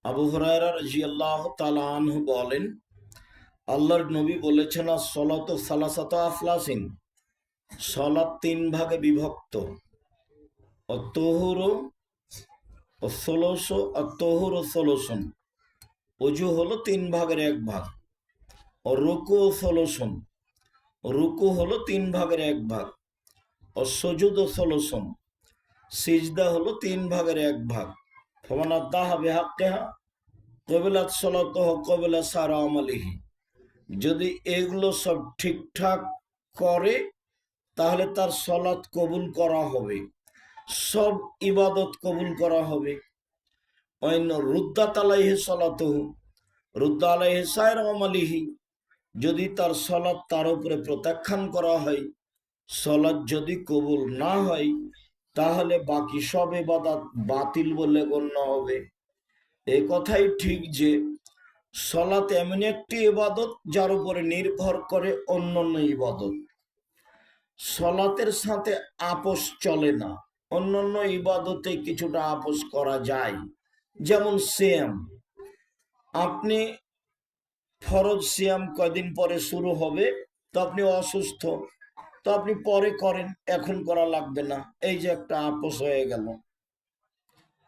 আবু হুরায়রা রাদিয়াল্লাহু তাআলা আনহু বলেন, আল্লাহর নবী বলেছেন, as-সালাতু সালাসাতু আফলাসিন, সালাত তিন ভাগে বিভক্ত। আত-তাহুরু ওয়াস-সুলুসু, আত-তাহুরু সুলুসুন, ওযু হলো তিন ভাগের এক ভাগ। রুকু সুলুসুন, রুকু হলো তিন ভাগের এক ভাগ। সুজুদু সুলুসুন, সিজদা হলো তিন ভাগের এক ভাগ। ফামান আদ্দাহা বিহাক্কিহা ক্বাবিলাত সালাতুহু ক্বাবিলা সারা আমালিহি, যদি এগুলো সব ঠিকঠাক করে তাহলে তার সলাৎ কবুল করা হবে, সব ইবাদত কবুল করা হবে। অন্য রুদ্দাত আলাইহি সালাতুহু, রুদ্দা আলাইহি সাইরা আমালিহি, যদি তার সলাৎ তার উপরে প্রত্যাখ্যান করা হয়, সলাৎ যদি কবুল না হয়, তাহলে বাকি সব ইবাদত বাতিল বলে গণ্য হবে। এই কথাই ঠিক যে সলাৎ এমন একটি ইবাদত যার উপরে নির্ভর করে অন্যান্য ইবাদত। সলাতের সাথে আপোষ চলে না, অন্যান্য ইবাদতে কিছুটা আপোষ করা যায়। যেমন সিয়াম, আপনি ফরজ সিয়াম কয়দিন পরে শুরু হবে, তো আপনি অসুস্থ, তো আপনি পরে করেন, এখন করা লাগবে না, এই যে একটা আপোষ হয়ে গেল।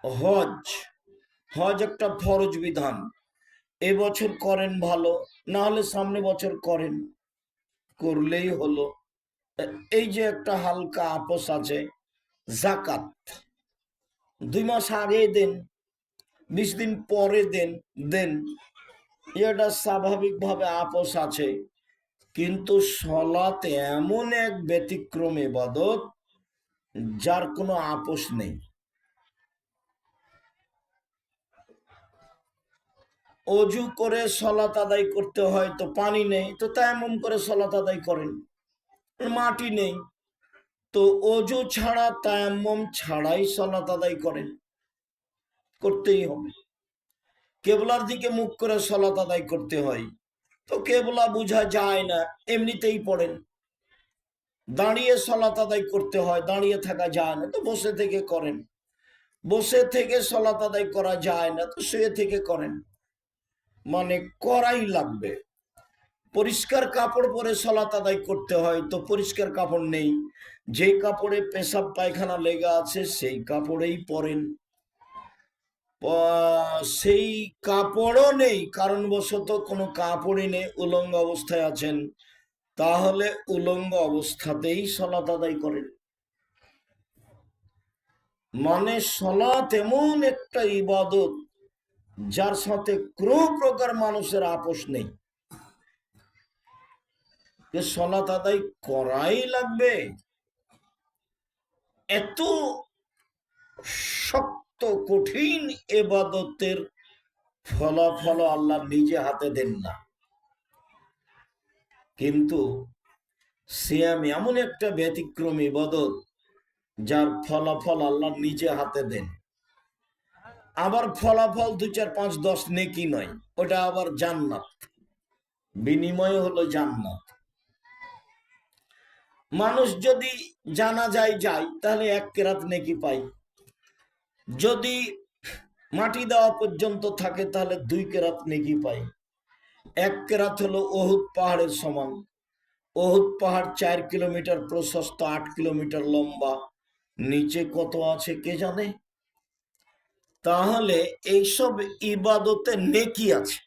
হজ, হজ একটা ফরজ বিধান, এবছর করেন ভালো, না হলে সামনে বছর করেন, করলেই হলো, এই যে একটা হালকা আপোষ আছে। জাকাত 2 মাস আগে দেন, 20 দিন পরে দেন, দেন, এটা স্বাভাবিকভাবে আপোষ আছে। কিন্তু সলাত এমন এক ব্যতিক্রম ইবাদত যার কোনো আপোষ নেই। অজু করে সলাত আদায় করতে হয়, তো পানি নেই, তো তায়াম্মুম করে সলাত আদায় করেন। মাটি নেই, তো অজু ছাড়া তায়াম্মুম ছাড়াই সলাত আদায় করেন, করতেই হবে। কেবলার দিকে মুখ করে সলাত আদায় করতে হয়, তো কেবলা বোঝা যায় না, এমনিতেই পড়েন। দাঁড়িয়ে সলাত আদায় করতে হয়, দাঁড়িয়ে থাকা যায় না, তো বসে থেকে করেন। বসে থেকে সলাত আদায় করা যায় না, তো শুয়ে থেকে করেন। মানে করাই লাগবে। পরিষ্কার কাপড় পরে সলাত আদায় করতে হয়, তো পরিষ্কার কাপড় নেই, যে কাপড়ে পেশাব পায়খানা লেগে আছে সেই কাপড়েই পরেন। সেই কাপড়ও নেই, কারণবশত কোনো কাপড়ই নেই, উলঙ্গ অবস্থায় আছেন, তাহলে উলঙ্গ অবস্থাতেই সলাত আদায় করেন। মানে সলাত এমন একটা ইবাদত যার সাথে কোনো প্রকার মানুষের আপোষ নেই, যে সলাত আদায় করাই লাগবে। এত শক্ত কঠিন ইবাদতের ফলাফল আল্লাহ নিজে হাতে দেন না, কিন্তু সিয়াম এমন একটা ব্যতিক্রম ইবাদত যার ফলাফল আল্লাহ নিজে হাতে দেন। আবার ফলাফল 2, 4, 5, 10 নেকি নয়, ওটা আবার জান্নাত, বিনিময় হলো জান্নাত। মানুষ যদি জানা যায় তাহলে 1 কেরাত নেকি পায়, যদি মাটি দেওয়া পর্যন্ত থাকে তাহলে 2 কেরাত নেকি পায়। 1 কেরাত হলো ওহুদ পাহাড়ের সমান। ওহুদ পাহাড় 4 কিলোমিটার প্রশস্ত, 8 কিলোমিটার লম্বা, নিচে কত আছে কে জানে। তাহলে এইসব ইবাদতে নেকি আছে,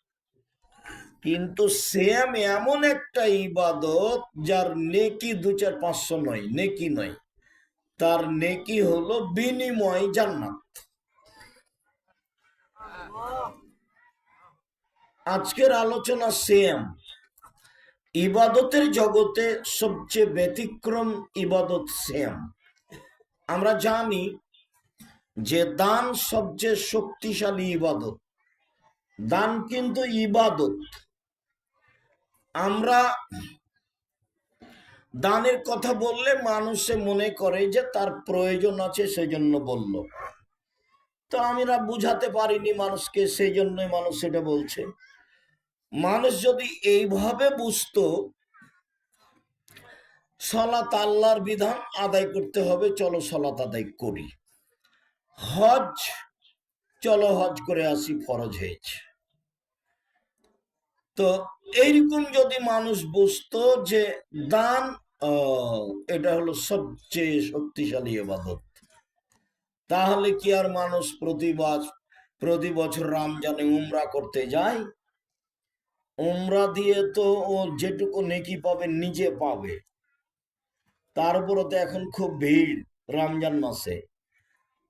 কিন্তু সিয়াম এমন একটা ইবাদত যার নেকি 2, 4, 500 নয়, নেকি নয়, তার নেকি হলো বিনিময় জান্নাত। আজকের আলোচনা সিয়াম, ইবাদতের জগতে সবচেয়ে ব্যতিক্রম ইবাদত সিয়াম। আমরা জানি যে দান সবচেয়ে শক্তিশালী ইবাদত, দান কিন্তু ইবাদত। আমরা দানের কথা বললে মানুষে মনে করে যে তার প্রয়োজন আছে সেজন্য বলল, তো আমরা বুঝাতে পারিনি মানুষকে, সেই জন্যই মানুষ সেটা বলছে। মানুষ যদি এইভাবে বুঝতো, সলাত আল্লাহর বিধান, আদায় করতে হবে, চলো সলাত আদায় করি। হজ চলো হজ করে আসি, ফরজ হয়েছে। তো এইরকম যদি মানুষ বুঝতো যে দান এটা হলো সবচেয়ে শক্তিশালী ইবাদত, তাহলে কি আর মানুষ প্রতি বছর রমজানে উমরা করতে যায়? উমরা দিয়ে তো ও যেটুকু নেকি পাবে নিজে পাবে, তার উপরে তো এখন খুব ভিড় রমজান মাসে,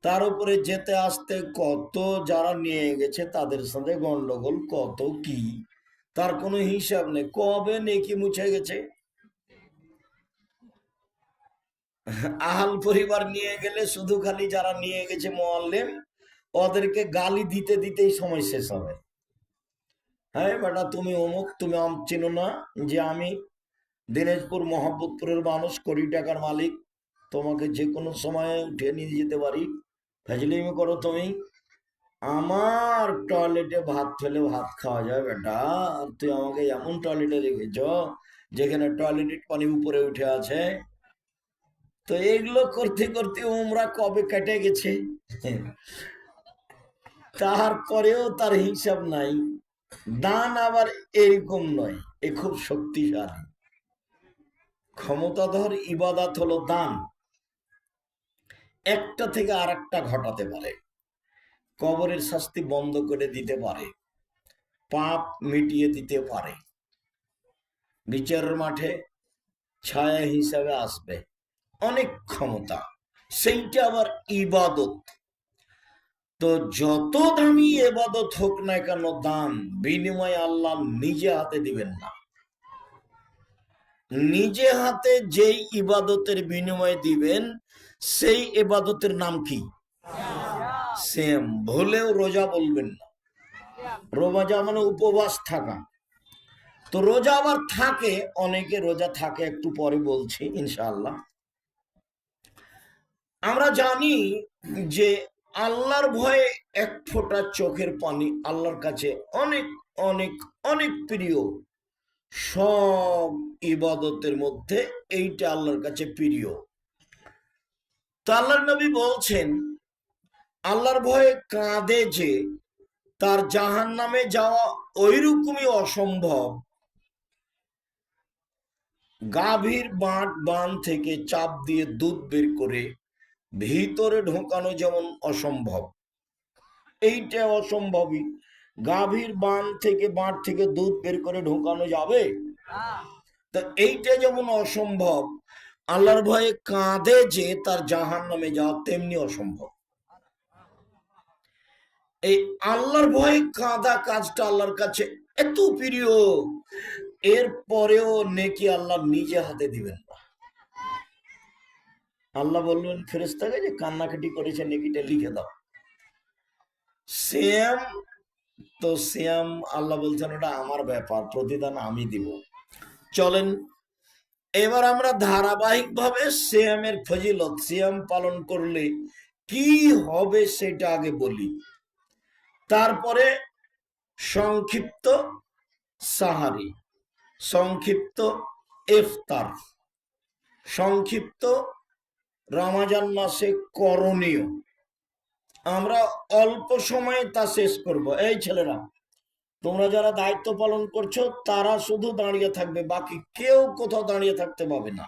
তার উপরে যেতে আসতে কত যারা নিয়ে গেছে তাদের সাথে গন্ডগোল, কত কি, তার কোনো হিসাব নেই, কবে নেকি মুছে গেছে। আহাল পরিবার নিয়ে গেলে শুধু খালি যারা নিয়ে গেছে মোয়াল্লেম, ওদেরকে গালি দিতে দিতেই সময় শেষ হবে। হ্যাঁ বেটা, তুমি অমুক, তুমি চিনো না যে আমি দিনাজপুর মোহাম্মদপুরের মানুষ, কোটি টাকার মালিক, তোমাকে যে কোনো সময় উঠে নিয়ে যেতে পারি, ফ্যাজলিমি করো তুমি। আমার টয়লেটে ভাত ফেলে ভাত খাওয়া যায় বেটা, আর তুই আমাকে এমন টয়লেটে রেখেছ যেখানে টয়লেটের পানি উপরে উঠে আছে। তো এগুলো করতে করতে উমরা কবে কেটে গেছে, তারপরেও তার হিসাব নাই। দান আবার এরকম নয়, এ খুব শক্তিশালী ক্ষমতাধর ইবাদত হলো দান। একটা থেকে আর একটা ঘটাতে পারে, কবরের শাস্তি বন্ধ করে দিতে পারে, পাপ মিটিয়ে দিতে পারে, বিচারের মাঠে ছায়া হিসাবে আসবে, অনেক ক্ষমতা, সেইটা আবার ইবাদত। তো যত দামি ইবাদত হোক না কেন, দান বিনিময়ে আল্লাহ নিজে হাতে দিবেন না। নিজে হাতে যেই ইবাদতের বিনিময়ে দিবেন সেই ইবাদতের নাম কি? সেম। ভুলেও রোজা বলবেন না। রোজা মানে উপবাস থাকা। তো রোজা আবার থাকে, অনেকে রোজা থাকে, একটু পরে বলছি ইনশাআল্লাহ। আমরা জানি যে আল্লাহর ভয়ে এক ফোঁটা চোখের পানি আল্লাহর কাছে অনেক অনেক অনেক প্রিয়। সব ইবাদতের মধ্যে এইটা আল্লাহর কাছে প্রিয়। তো আল্লাহর নবী বলছেন, আল্লাহর ভয়ে কাঁদে যে তার জাহান্নামে যাওয়া ওইরকমই অসম্ভব গাভীর বান থেকে চাপ দিয়ে দুধ বের করে ভিতরে ঢোকানো যেমন অসম্ভব, এইটা অসম্ভবই। গাভীর বাট থেকে দুধ বের করে ঢোকানো যাবে? তো এইটা যেমন অসম্ভব, আল্লাহর ভয়ে কাঁদে যে তার জাহান্নামে যাওয়া তেমনি অসম্ভব। এই আল্লাহর ভয়ে কাঁদা কাজটা আল্লাহর কাছে এত প্রিয়, এর পরেও নেকি আল্লাহ নিজে হাতে দিবেন না। আল্লাহ বলবেন ফেরেশতাকে যে কান্নাকাটি করেছে, নেকিটা লিখে দাও। সিয়াম, তো সিয়াম আল্লাহ বলছেন ওটা আমার ব্যাপার, প্রতিদান আমি দিব। চলেন এবার আমরা ধারাবাহিক ভাবে সিয়ামের ফজিলত, সিয়াম পালন করলে কি হবে সেটা আগে বলি, তারপরে সংক্ষিপ্ত সাহারি, সংক্ষিপ্ত ইফতার, সংক্ষিপ্ত রমজান মাসে করণীয়, আমরা অল্প সময়ে তা শেষ করব। এই ছেলেরা, তোমরা যারা দায়িত্ব পালন করছো তারা শুধু দাঁড়িয়ে থাকবে, বাকি কেউ কোথাও দাঁড়িয়ে থাকতে পাবে না।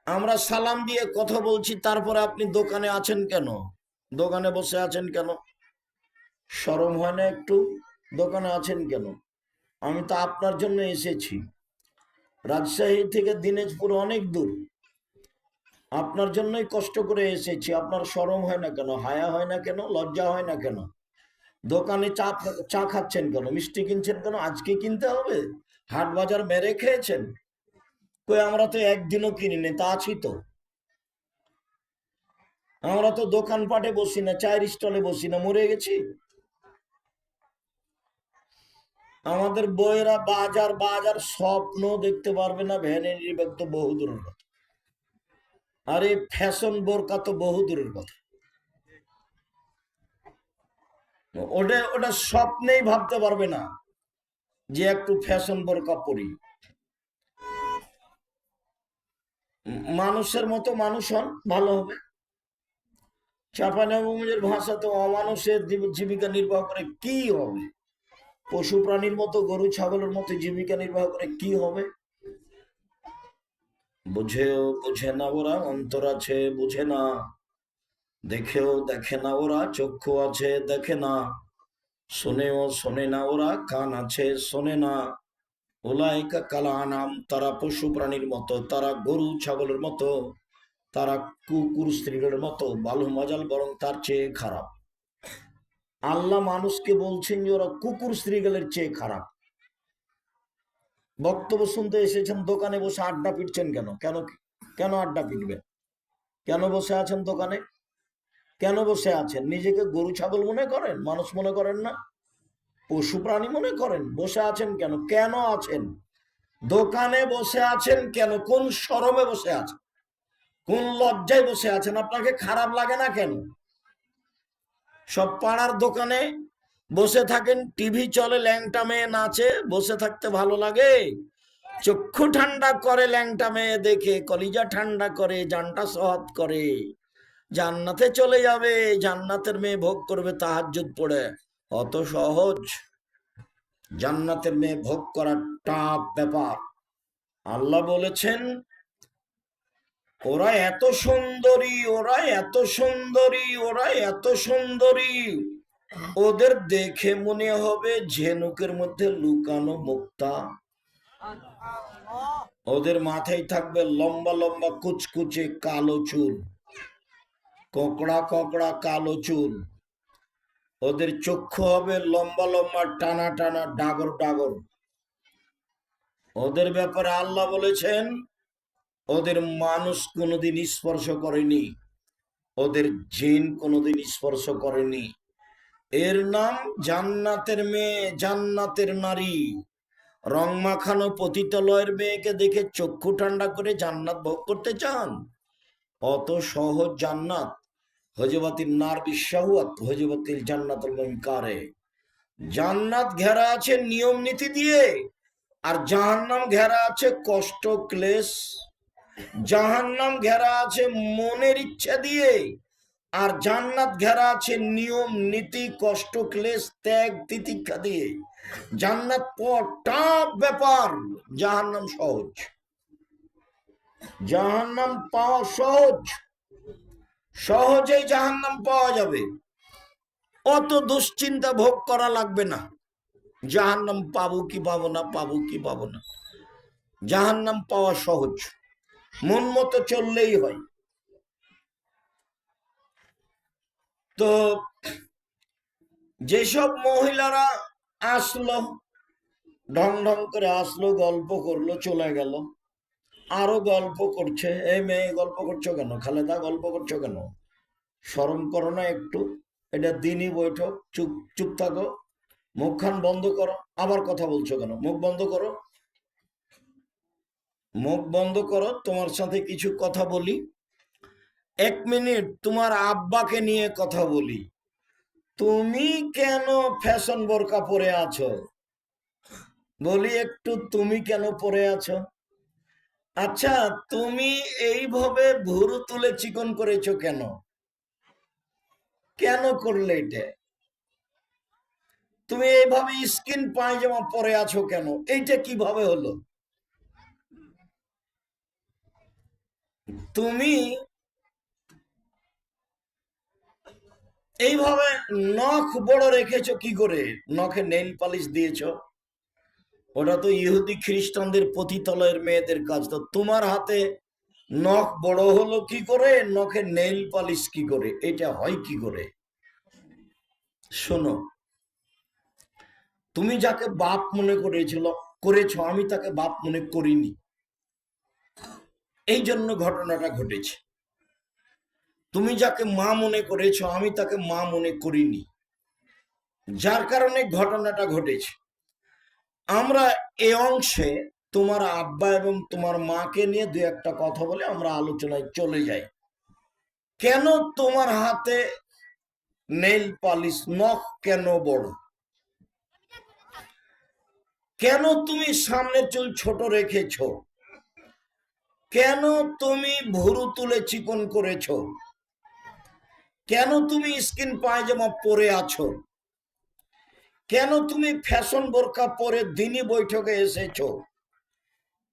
আমরা সালাম দিয়ে কথা বলছি, তারপরে আপনি দোকানে আছেন কেন, দোকানে বসে আছেন কেন? শরম হয় না একটু? দোকানে আছেন কেন? আমি তো আপনার জন্য এসেছি, রাজশাহী থেকে দিনাজপুর অনেক দূর, আপনার জন্যই কষ্ট করে এসেছি। আপনার শরম হয় না কেন, হায়া হয় না কেন, লজ্জা হয় না কেন? দোকানে চা খাচ্ছেন কেন, মিষ্টি কিনছেন কেন? আজকে কিনতে হবে? হাট বাজার মেরে খেয়েছেন? কই, আমরা তো একদিনও কিনিনি, তা আছি তো। আমরা তো দোকানপাটে বসি না, চায়ের স্টলে বসি না, মরে গেছি? আমাদের বইয়েরা বাজার বাজার স্বপ্ন দেখতে পারবে না, ভ্যানিটি ব্যাগ তো বহু দূরের কথা, আরে ফ্যাশন বোরকা তো বহু দূরের কথা। ওটা ওটা স্বপ্নেই ভাবতে পারবে না যে একটু ফ্যাশন বোরকা পরি। মানুষের মতো মানুষ হন, ভালো হবে। চাঁপাইনবাবগঞ্জের ভাষাতে অমানুষের জীবিকা নির্বাহ করে কি হবে? পশু প্রাণীর মতো, গরু ছাগলের মতো জীবিকা নির্বাহ করে কি হবে? বুঝেও বুঝে না ওরা, অন্তর আছে বুঝে না, দেখেও দেখে না ওরা, চক্ষু আছে দেখে না, শোনেও শোনে না ওরা, কান আছে শোনে না। ওলাইকা কালা আনাম, তারা পশু প্রাণীর মতো, তারা গরু ছাগলের মতো, তারা কুকুর স্ত্রীদের মতো, বালু মজাল, বরং তার চেয়ে খারাপ। আল্লাহ মানুষকে বলছেন যে ওরা কুকুর স্ত্রীগুলোর চেয়ে খারাপ। বক্তব্য শুনতে এসেছেন, দোকানে বসে আড্ডা পিটছেন কেন? কেন কেন আড্ডা পিটবেন? কেন বসে আছেন দোকানে? কেন বসে আছেন? নিজেকে গরু ছাগল মনে করেন? মানুষ মনে করেন না? পশু প্রাণী মনে করেন? বসে আছেন কেন? কেন আছেন দোকানে? বসে আছেন কেন? কোন শরমে বসে আছেন? কোন লজ্জায় বসে আছেন? আপনাকে খারাপ লাগে না কেন? সব পাড়ার দোকানে বসে থাকেন, টিভি চলে, ল্যাংটা মেয়ে নাচে, বসে থাকতে ভালো লাগে? চক্ষু ঠান্ডা করে ল্যাংটা মেয়ে দেখে, কলিজা ঠান্ডা করে, জানটা সহৎ করে। জান্নাতে চলে যাবে, জান্নাতের মেয়ে ভোগ করবে তাহাজ্জুদ পড়ে। অত সহজ? জান্নাতের মেয়ে ভোগ করা টাফ ব্যাপার। আল্লাহ বলেছেন ওরা এত সুন্দরী, ওরা এত সুন্দরী, ওরা এত সুন্দরী, ওদের দেখে মনে হবে ঝিনুকের মধ্যে লুকানো মুক্তা। ওদের মাথায় থাকবে লম্বা লম্বা কুচকুচে কালো চুল, কোকড়া কোকড়া কালো চুল। ওদের চক্ষু হবে লম্বা লম্বা টানা টানা ডাগর ডাগর। ওদের ব্যাপারে আল্লাহ বলেছেন ওদের মানুষ কোনোদিন স্পর্শ করেনি, ওদের জিন কোনোদিন স্পর্শ করেনি। এর নাম জান্নাতের মেয়ে, জান্নাতের নারী। রং মাখানো পতিতালয়ের মেয়েকে দেখে চক্ষু ঠান্ডা করে জান্নাত ভোগ করতে চান? অত সহজ জান্নাত? হজবাতির নার বিশ্বাহুয়াত হজবাতিল জান্নাতুল মুনকারে। জান্নাত ঘেরা আছে নিয়ম নীতি দিয়ে, আর জাহান্নাম ঘেরা আছে কষ্ট ক্লেশ। জাহান্নাম ঘেরা আছে মনের ইচ্ছা দিয়ে, আর জান্নাত ঘেরা আছে নিয়ম নীতি, কষ্ট ক্লেশ, ত্যাগ তিতিক্ষা দিয়ে। জান্নাত টাফ ব্যাপার, জাহান্নাম সহজ। জাহান্নাম পাওয়া সহজ, সহজেই জাহান্নাম পাওয়া যাবে। অত দুশ্চিন্তা ভোগ করা লাগবে না, জাহান্নাম পাবো কি পাবো না, পাবো কি পাবো না। জাহান্নাম পাওয়া সহজ, মন মতো চললেই হয়। তো যেসব মহিলারা আসলো, ঢং ঢং করে আসলো, গল্প করলো, চলে গেল, আরো গল্প করছে। এই মেয়ে গল্প করছো কেন? খালেদা গল্প করছো কেন? শরম করো না একটু? এটা দিনই বৈঠক, চুপ চুপ থাকো, মুখখান বন্ধ করো। আবার কথা বলছো কেন? মুখ বন্ধ করো, মুখ বন্ধ করো। তোমার সাথে কিছু কথা বলি, 1 মিনিট তোমার আব্বাকে নিয়ে কথা বলি। তুমি কেন ফ্যাশন বোরকা পরে আছো? বলি একটু, তুমি কেন পরে আছো? আচ্ছা, তুমি এইভাবে ভুরু তুলে চিকন করেছো কেন? কেন করলে এটা? তুমি এইভাবে স্কিন পায়জামা পরে আছো কেন? এইটা কিভাবে হলো? তুমি এইভাবে নখ বড় রেখেছো কি করে? নখে নেইল পালিশ দিয়েছো? ওটা তো ইহুদি খ্রিস্টানদের পতিতালয়ের মেয়েদের কাজ। তো তোমার হাতে নখ বড় হলো কি করে? নখে নেইল পালিশ কি করে? এটা হয় কি করে? শোনো, তুমি যাকে বাপ মনে করেছো, আমি তাকে বাপ মনে করিনি, এই জন্য ঘটনাটা ঘটেছে। তুমি যাকে মা মনে করেছো, আমি তাকে মা মনে করিনি, যার কারণে ঘটনাটা ঘটেছে। আমরা এই অংশে তোমার আব্বা এবং তোমার মাকে নিয়ে দু একটা কথা বলে আমরা আলোচনায় চলে যাই। কেন তোমার হাতে নেইল পালিশ? নখ কেন বড়? কেন তুমি সামনের চুল ছোট রেখেছ? কেন তুমি ভুরু তুলে চিকন করেছ? কেন তুমি স্কিন পায়জামা পরে আছো? কেন তুমি ফ্যাশন বোরকা পরে দিনী বৈঠকে এসেছো?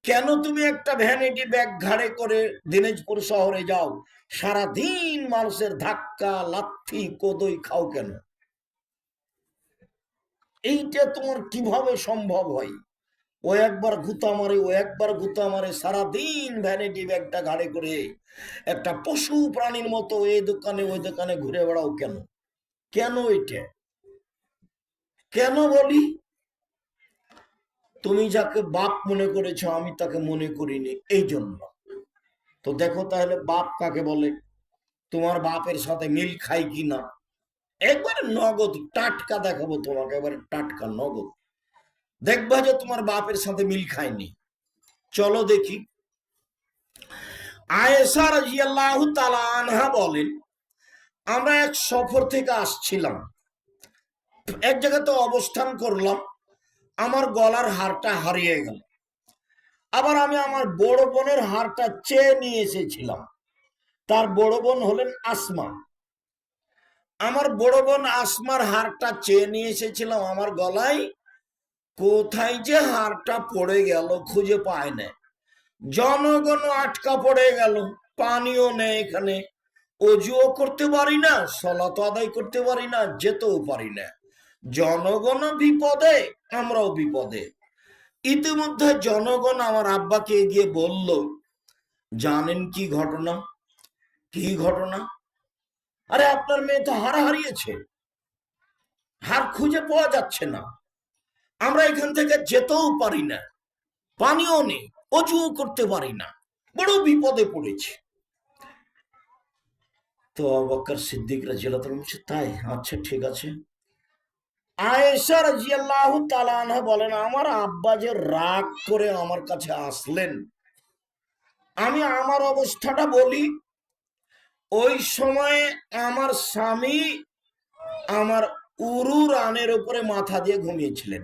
কেন তুমি একটা ভ্যানিটি ব্যাগ ঘাড়ে করে দিনাজপুর শহরে যাও? সারাদিন মানুষের ধাক্কা লাথি কোদই খাও কেন? এইটা তোমার কিভাবে সম্ভব হয়? ও একবার গুতা মারে, ও একবার গুতা মারে, সারাদিন ভ্যানিটি ব্যাগটা ঘাড়ে করে একটা পশু প্রাণীর মতো এই দোকানে ওই দোকানে ঘুরে বেড়াও কেন? কেন এটা? কেন বলি? তুমি যাকে বাপ মনে করেছো আমি তাকে মনে করিনি, এই জন্য। তো দেখো তাহলে বাপ কাকে বলে, তোমার বাপের সাথে মিল খাই কিনা। একবারে নগদ টাটকা দেখাবো তোমাকে, এবারে টাটকা নগদ দেখবা যে তোমার বাপের সাথে মিল খায়নি। চলো দেখি। আয়েশা রাদিয়াল্লাহু তাআলা আনহা বলেন, আমরা এক সফর থেকে আসছিলাম, এক জায়গাতে অবস্থান করলাম, আমার গলার হারটা হারিয়ে গেল। আবার আমি আমার বড় বোনের হারটা চেয়ে নিয়ে এসেছিলাম। তার বড় বোন হলেন আসমা। আমার বড় বোন আসমার হারটা চেয়ে নিয়ে এসেছিলাম আমার গলায়। কোথায় যে হারটা পড়ে গেল খুঁজে পায় না। জনগণ আটকা পড়ে গেল, পানিও নেই এখানে, অজুও করতে পারি না, সালাত আদায় করতে পারি না, যেতেও পারি না। জনগণ বিপদে, আমরাও বিপদে। ইতিমধ্যে জনগণ আমার আব্বাকে গিয়ে বলল, জানেন কি ঘটনা? কি ঘটনা? আরে আপনার মেয়ে তো হার হারিয়েছে, হার খুঁজে পাওয়া যাচ্ছে না, আমরা এখান থেকে যেতেও পারি না, পানিও নেই, অজুও করতে পারি না, বড় বিপদে পড়েছি। তো আবু বকর সিদ্দিক রাদিয়াল্লাহু তাআলা বলছে, তাই? আচ্ছা ঠিক আছে। আয়েশা রাদিয়াল্লাহু তাআলা আনহা বলেন, আমার আব্বা যে রাগ করে আমার কাছে আসলেন, আমি আমার অবস্থাটা বলি। ওই সময়ে আমার স্বামী আমার উরু রানের উপরে মাথা দিয়ে ঘুমিয়েছিলেন।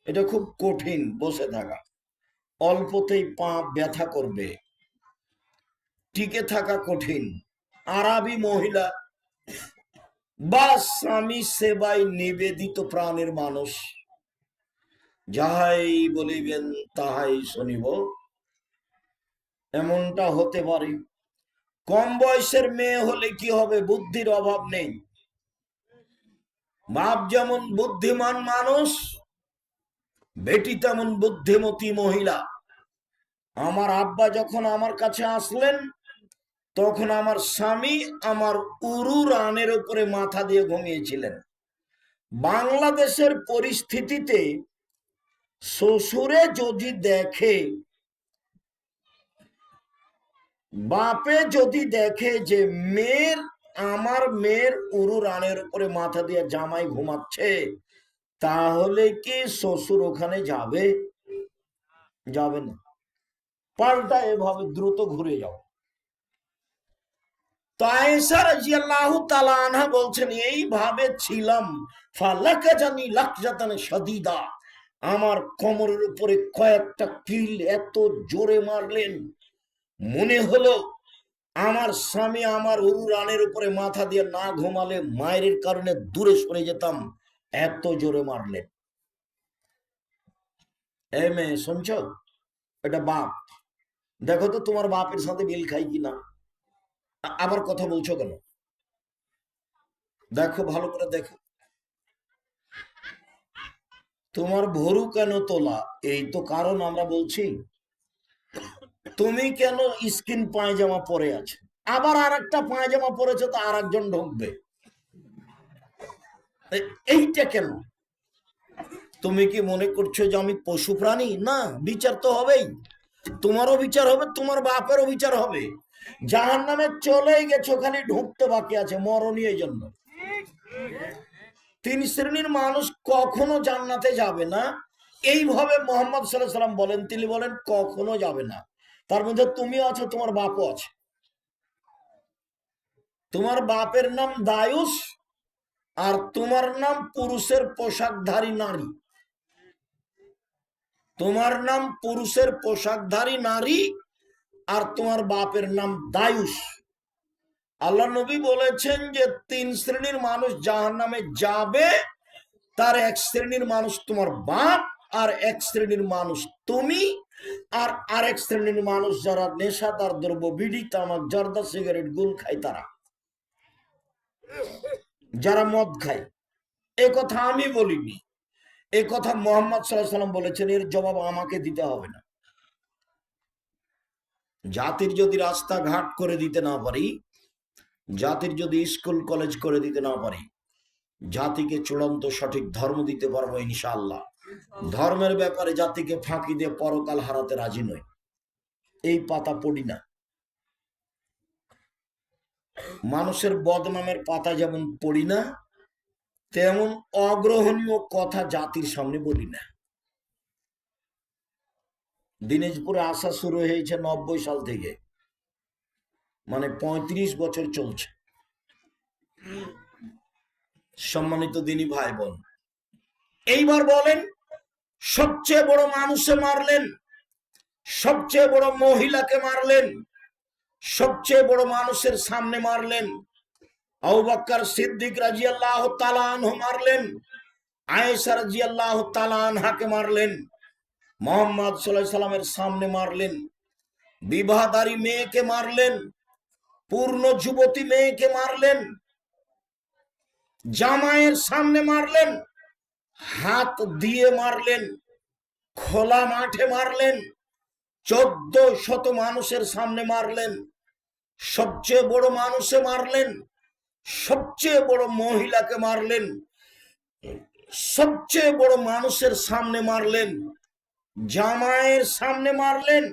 এটা খুব কঠিন বসে থাকা, অল্পতেই পা ব্যথা করবে, টিকে থাকা কঠিন। আরবি মহিলা বা স্বামী সেবায় নিবেদিত প্রাণের মানুষ, যাহাই বলিবেন তাহাই শুনিব, এমনটা হতে পারে। কম বয়সের মেয়ে হলে কি হবে? বুদ্ধির অভাব নেই। বাপ যেমন বুদ্ধিমান মানুষ, বেটি তেমন বুদ্ধিমতী মহিলা। আমার আব্বা যখন আমার কাছে আসলেন, তখন আমার স্বামী আমার উরু রানের উপরে মাথা দিয়ে ঘুমিয়েছিলেন। বাংলাদেশের পরিস্থিতিতে শ্বশুরে যদি দেখে, বাপে যদি দেখে যে আমার মেয়ের উরু রানের উপরে মাথা দিয়ে জামাই ঘুমাচ্ছে, তাহলে কি শ্বশুর ওখানে যাবে? যাবে না। পাল্টা এভাবে দ্রুত ঘুরে যাও। তো আয়েশা রাদিয়াল্লাহু তাআলা আনহা বলছেন, এইভাবে ছিলাম, ফালাকাজানি লাকজাতান শাদীদা, আমার কোমরের উপরে কয়েকটা কিল এত জোরে মারলেন, মনে হলো আমার স্বামী আমার উরু রানের উপরে মাথা দিয়ে না ঘুমালে মায়ের কারণে দূরে সরে যেতাম, এত জোরে মারলেন। এই মেয়ে শুনছ? এটা বাপ। দেখো তো তোমার বাপের সাথে মিল খাই কিনা। আবার কথা বলছো কেন? দেখো, ভালো করে দেখো। তোমার ভরু কেন তোলা? এই তো কারণ আমরা বলছি। তুমি কেন স্কিন পায়জামা পরে আছো? আবার আর একটা পায়জামা পরেছো, তো আর একজন ঢুকবে। এইটা কেন? তুমি কি মনে করছো যে আমি পশু প্রাণী? না, বিচার তো হবেই। তোমারও বিচার হবে, তোমার বাপেরও বিচার হবে। জাহান্নামে চলেই গেছো, খালি ঢুকতে বাকি আছে, মরণীয় জন্য। তিন শ্রেণীর মানুষ কখনো জান্নাতে যাবে না, এইভাবে মোহাম্মদ সাল্লাল্লাহু আলাইহি সাল্লাম বলেন। তিনি বলেন কখনো যাবে না। তার মধ্যে তুমিও আছো, তোমার বাপও আছে। তোমার বাপের নাম দায়ুস, আর তোমার নাম পুরুষের পোশাকধারী নারী। তোমার নাম পুরুষের পোশাকধারী নারী, আর তোমার বাপের নাম দায়ুস। আল্লাহ নবী বলেছেন যে 3 শ্রেণীর মানুষ জাহান্নামে যাবে। তার এক শ্রেণীর মানুষ তোমার বাপ, আর এক শ্রেণীর মানুষ তুমি, আর আরেক শ্রেণীর মানুষ যারা নেশাদার দ্রব্য, বিড়ি, তামাক, জর্দা, সিগারেট, গুল খায়, তারা যারা মদ খায়। এ কথা আমি বলিনি, এ কথা মোহাম্মদ সাল্লাল্লাহু আলাইহি ওয়াসাল্লাম বলেছেন। এর জবাব আমাকে দিতে হবে না। জাতির যদি রাস্তাঘাট করে দিতে না পারি, জাতির যদি স্কুল কলেজ করে দিতে না পারি, জাতিকে চূড়ান্ত সঠিক ধর্ম দিতে পারবো ইনশাআল্লাহ। ধর্মের ব্যাপারে জাতিকে ফাঁকি দিয়ে পরকাল হারাতে রাজি নই। এই পাতা পড়ি না। মানুষের বদনামের পাতা যেমন পড়ি না, তেমন অগ্রহণীয় কথা জাতির সামনে বলি না। দিনাজপুরে আসা শুরু হয়েছে 90 সাল থেকে, মানে 35 বছর চলছে। সম্মানিত দিনী ভাই বোন, এইবার বলেন, সবচেয়ে বড় মানুষে মারলেন, সবচেয়ে বড় মহিলাকে মারলেন, সবচেয়ে বড় মানুষের সামনে মারলেন। আবু বকর সিদ্দিক রাদিয়াল্লাহু তাআলা আনহু মারলেন, আয়েশা রাদিয়াল্লাহু তাআলা আনহাকে মারলেন, মুহাম্মদ সাল্লাল্লাহু আলাইহি সাল্লামের সামনে মারলেন, বিবাহধারী মেয়েকে মারলেন, পূর্ণ যুবতী মেয়েকে মারলেন, জামাইয়ের সামনে মারলেন, হাত দিয়ে মারলেন, খোলা মাঠে মারলেন, 1400 মানুষের সামনে মারলেন। সবচেয়ে বড় মানুষে মারলেন, সবচেয়ে বড় মহিলাকে মারলেন, সবচেয়ে বড় মানুষের সামনে মারলেন, জামাইয়ের সামনে মারলেন।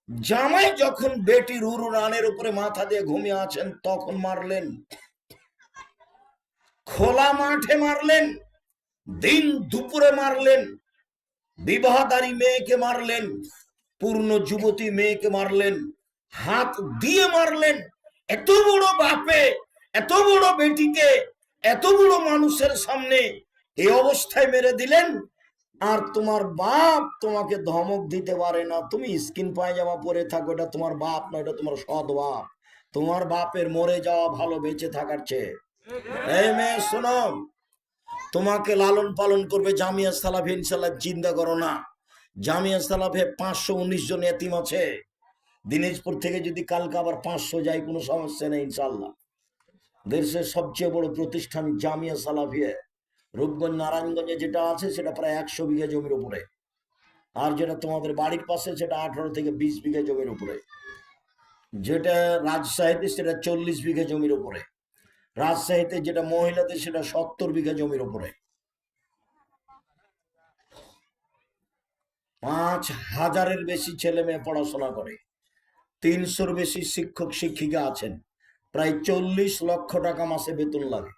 জামাই যখন বেটির উরুরানের উপরে মাথা দিয়ে ঘুমিয়ে আছেন তখন মারলেন, খোলা মাঠে মারলেন, দিন দুপুরে মারলেন, বিবাহধারী মেয়েকে মারলেন, পূর্ণ যুবতী মেয়েকে মারলেন, হাত দিয়ে মারলেন। এত বড় বাপে এত বড় বেটিকে এত বড় মানুষের সামনে এই অবস্থায় মেরে দিলেন। আর তোমার বাপ তোমাকে ধমক দিতে পারে না, তুমি স্কিন পায়জামা পরে থাকো, এটা তোমার বাপ না, এটা তোমার সৎ বাপ। তোমার বাপের মরে যাওয়া ভালো বেঁচে থাকার চেয়ে। এই মেয়ে শোনো, তোমাকে লালন পালন করবে জামিয়া সালাফি, ইনশাআল্লাহ। চিন্তা করো না, জামিয়া সালাফে 519 জন এতিম আছে। দিনাজপুর থেকে যদি কালকে আবার 500 যায়, কোনো সমস্যা নেই ইনশাআল্লাহ। দেশের সবচেয়ে বড় প্রতিষ্ঠান জামিয়া সালাফিয়া। রূপগঞ্জ নারায়ণগঞ্জে যেটা আছে সেটা প্রায় 100 বিঘা জমির উপরে, আর যেটা তোমাদের বাড়ির পাশে সেটা 18 থেকে 20 বিঘা জমির উপরে, যেটা রাজশাহীতে সেটা 40 বিঘা জমির উপরে, রাজশাহীতে যেটা মহিলাদের সেটা 70 বিঘা জমির উপরে। 5000-এর বেশি ছেলে মেয়ে পড়াশোনা করে, 300-র বেশি শিক্ষক শিক্ষিকা আছেন, প্রায় 40 লক্ষ টাকা মাসে বেতন লাগে।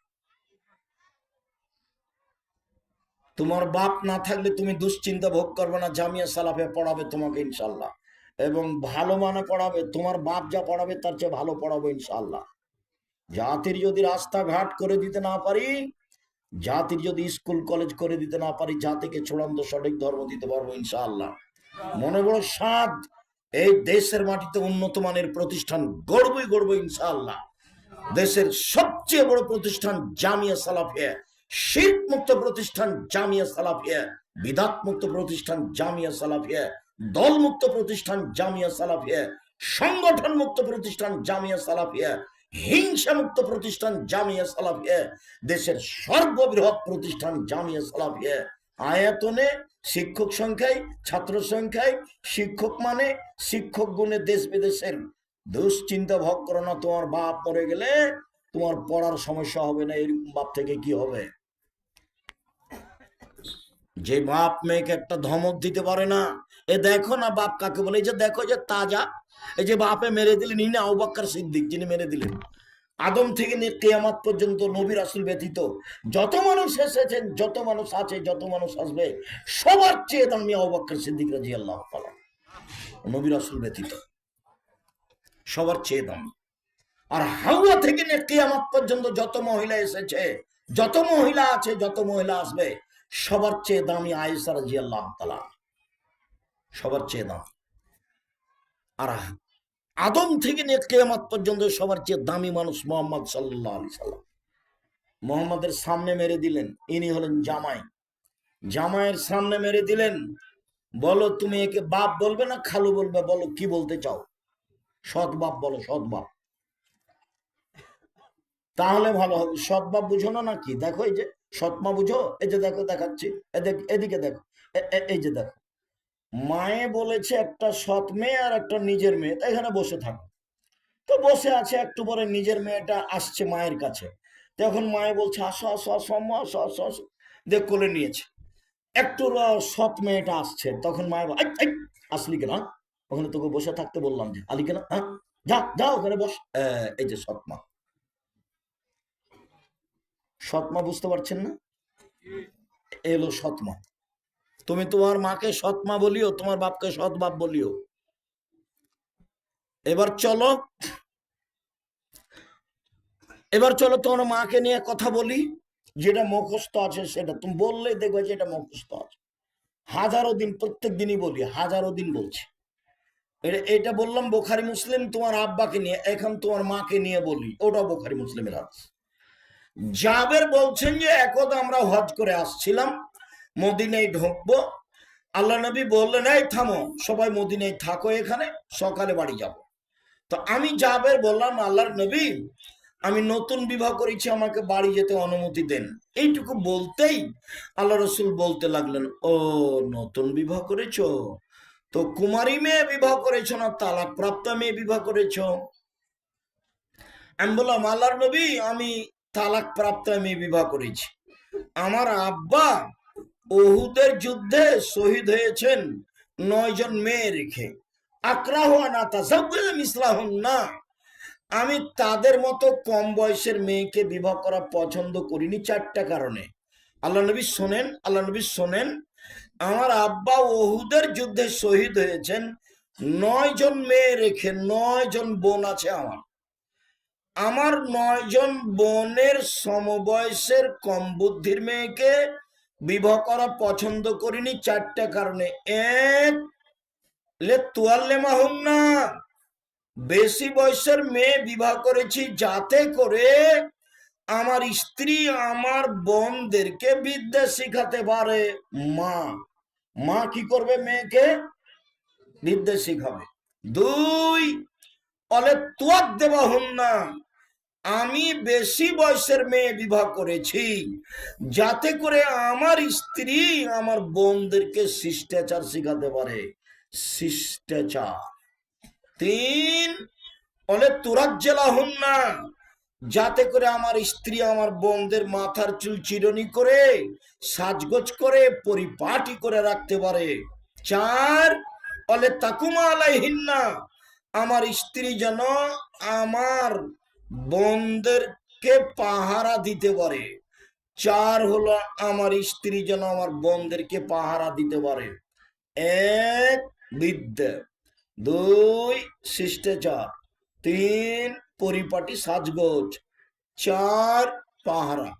তোমার বাপ না থাকলে তুমি দুশ্চিন্তা ভোগ করবে না, জামিয়া সালাফে পড়াবে তোমাকে ইনশাল্লাহ, এবং ভালো মানে পড়াবে। তোমার বাপ যা পড়াবে তার চেয়ে ভালো পড়াবো ইনশাল্লাহ। জাতির যদি রাস্তাঘাট করে দিতে না পারি, জাতির যদি স্কুল কলেজ করে দিতে না পারি, জাতিকে চূড়ান্ত সঠিক ধর্ম দিতে পারবো ইনশাআল্লাহ। মনে বড় সাধ, এই দেশের মাটিতে উন্নত মানের প্রতিষ্ঠান গড়বই গড়বো ইনশাআল্লাহ। দেশের সবচেয়ে বড় প্রতিষ্ঠান জামিয়া সালাফিয়া, শিরক মুক্ত প্রতিষ্ঠান জামিয়া সালাফিয়া, বিদআত মুক্ত প্রতিষ্ঠান জামিয়া সালাফিয়া, দল মুক্ত প্রতিষ্ঠান জামিয়া সালাফিয়া, সংগঠন মুক্ত প্রতিষ্ঠান জামিয়া সালাফিয়া, হিংসা মুক্ত প্রতিষ্ঠান জামিয়া সালাফিয়া, দেশের সর্ববৃহৎ প্রতিষ্ঠান জামিয়া সালাফিয়া। আয়তনে, শিক্ষক সংখ্যায়, ছাত্র সংখ্যায়, শিক্ষক মানে শিক্ষক গুণে দেশ বিদেশের। দুশ্চিন্তা ভোগ করো না, তোমার বাপ মরে গেলে তোমার পড়ার সমস্যা হবে না। এরকম বাপ থেকে কি হবে? যে বাপ মেয়েকে একটা ধমক দিতে পারে না, এ দেখো না বাপ কাকে বলে, এই যে দেখো যে তাজা, এই যে বাপে মেরে দিলেন, ইনি আবু বকর সিদ্দিক, যিনি মেরে দিলেন। আদম থেকে নিয়ে কিয়ামত পর্যন্ত নবী রাসূল ব্যতীত যত মানুষ এসেছেন, যত মানুষ আছে, যত মানুষ আসবে, সবার চেয়ে দামি আবু বকর সিদ্দিক রাদিয়াল্লাহু তাআলা, নবী রাসূল ব্যতীত সবার চেয়ে দামি। আর হাওয়া থেকে নিয়ে কিয়ামত পর্যন্ত যত মহিলা এসেছে, যত মহিলা আছে, যত মহিলা আসবে, সবার চেয়ে দামি আয়েশা রাদিয়াল্লাহু তাআলা, সবার চেয়ে দামি। আর আদম থেকে নিয়ে কিয়ামত পর্যন্ত সবার চেয়ে দামি মানুষ মোহাম্মদ সাল্লাল্লাহু আলাইহি সাল্লাম। মোহাম্মদের সামনে মেরে দিলেন, ইনি হলেন জামাই। জামাইয়ের সামনে মেরে দিলেন। বলো তুমি একে বাপ বলবে না খালু বলবে? বলো কি বলতে চাও? সৎ বাপ বলো, সৎ বাপ, তাহলে ভালো হবে। সৎ বাপ বুঝো না নাকি? দেখো এই যে সৎ মা বুঝো, এই যে দেখো দেখাচ্ছি, এদিকে দেখো, এই যে দেখো, মায়ে বলেছে একটা সৎ মেয়ে আর একটা নিজের মেয়ে, তাই এখানে বসে থাকো। তো বসে আছে, একটু পরে নিজের মেয়েটা আসছে মায়ের কাছে। তখন মায়ে বলছে আসো আসো আসো আম্মা, আসো আসো আসো, দেখ কোলে নিয়েছে। একটু সৎ মেয়েটা আসছে, তখন মায়ের আসলি কেনা, ওখানে তোকে বসে থাকতে বললাম, যে আলি কেনা, হ্যাঁ যা যা ওখানে বস। এই যে সৎ মা। সৎ মা বুঝতে পারছেন না? এলো সৎ মা। তুমি তোমার মাকে সৎ মা বলিও, তোমার বাপকে সৎ বাপ বলিও। এবার চলো, এবার চলো তোমার মাকে নিয়ে কথা বলি। যেটা মুখস্থ আছে সেটা তুমি বললে দেখবে যে এটা মুখস্থ আছে। হাজারো দিন, প্রত্যেক দিনই বলি, হাজারো দিন বলছি। এটা বললাম বুখারী মুসলিম, তোমার আব্বাকে নিয়ে। এখন তোমার মাকে নিয়ে বলি, ওটা বুখারী মুসলিমের হাদিস। জাবের বলছেন যে একদা আমরা হজ করে আসছিলাম, মদিনায় ঢুকবো। আল্লাহ নবী বললেন এই থামো, সবাই মদিনায় থাকো, এখানে সকালে বাড়ি যাব। তো আমি জাবের বললাম আল্লাহর নবী, আমি নতুন বিবাহ করেছি, আমাকে বাড়ি যেতে অনুমতি দেন। এইটুকু বলতেই আল্লাহ রসুল বলতে লাগলেন, ও নতুন বিবাহ করেছো? তো কুমারী মেয়ে বিবাহ করেছো না তালাক প্রাপ্ত মেয়ে বিবাহ করেছো? আমি বললাম আল্লাহর নবী, আমি তালাক প্রাপ্ত মেয়ে বিবাহ করেছি। আমার আব্বা উহুদের যুদ্ধে শহীদ হয়েছেন 9 জন মেয়ে রেখে। না, আমি তাদের মতো কম বয়সের মেয়েকে বিবাহ করা পছন্দ করিনি 4টা কারণে। আল্লাহ নবী শোনেন, আল্লাহ নবী শোনেন, আমার আব্বা উহুদের যুদ্ধে শহীদ হয়েছেন 9 জন মেয়ে রেখে। 9 জন বোন আছে আমার। আমার 9 জন বোনের সমবয়সের কম বুদ্ধির মেয়েকে বিবাহ করা পছন্দ করিনি 4টা কারণে। এক, লে তুয়াল্লে মাহুম না, বেশি বয়সের মেয়ে বিবাহ করেছি যাতে করে আমার স্ত্রী আমার বোনদেরকে বিদ্যা শিখাতে পারে। মা মা কি করবে? মেয়েকে বিদ্যা শিখাবে। 2, অলে তুয়াক দেওয়া হুম না, আমি বেশি বয়সের মেয়ে বিবাহ করেছি যাতে করে আমার স্ত্রী আমার বোনদেরকে শিষ্টাচার শিখাতে পারে, শিষ্টাচার। 3, অলে তুরাজ্জেলা হুম না, যাতে করে আমার স্ত্রী আমার বোনদের মাথার চুল চিরনি করে সাজগোজ করে পরিপাটি করে রাখতে পারে। 4, অলে তাকুমা আলাইহিন্না, আমার স্ত্রী যেন আমার বোনদেরকে পাহারা দিতে পারে। 4 হলো আমার স্ত্রী যেন আমার বোনদেরকে পাহারা দিতে পারে। 1, বিদ্যা। 2, শিষ্টাচার। 3, পরিপাটি সাজগোজ। 4, পাহারা।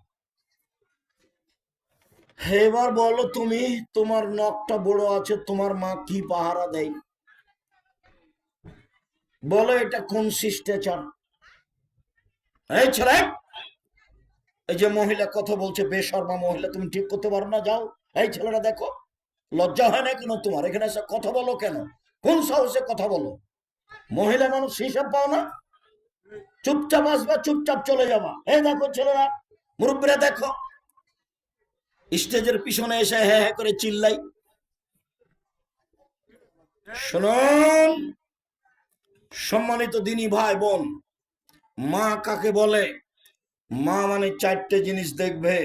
এবার বলো তুমি, তোমার নখটা বড় আছে, তোমার মা কি পাহারা দেয়? বলো এটা কোন শিষ্টাচার? এই ছেলে, এই যে মহিলা কথা বলছে, বেশর্মা মহিলা, তুমি ঠিক করতে পারো না? যাও, এই ছেলেটা দেখো, লজ্জা হয় না কেন তোমার? এখানে এসে কথা বলো কেন? কোন সাহসে কথা বলো? মহিলা মানুষ হিসাব পাও না? চুপচাপ আসবা, চুপচাপ চলে যাবা। এই দেখো ছেলেরা, মুরব্বীরা দেখো, স্টেজের পিছনে এসে হ্যাঁ হ্যাঁ করে চিল্লাই। শুনুন সম্মানিত দিনী ভাই বোন, মা কাকে বলে? মা মানে 4টে জিনিস দেখবে।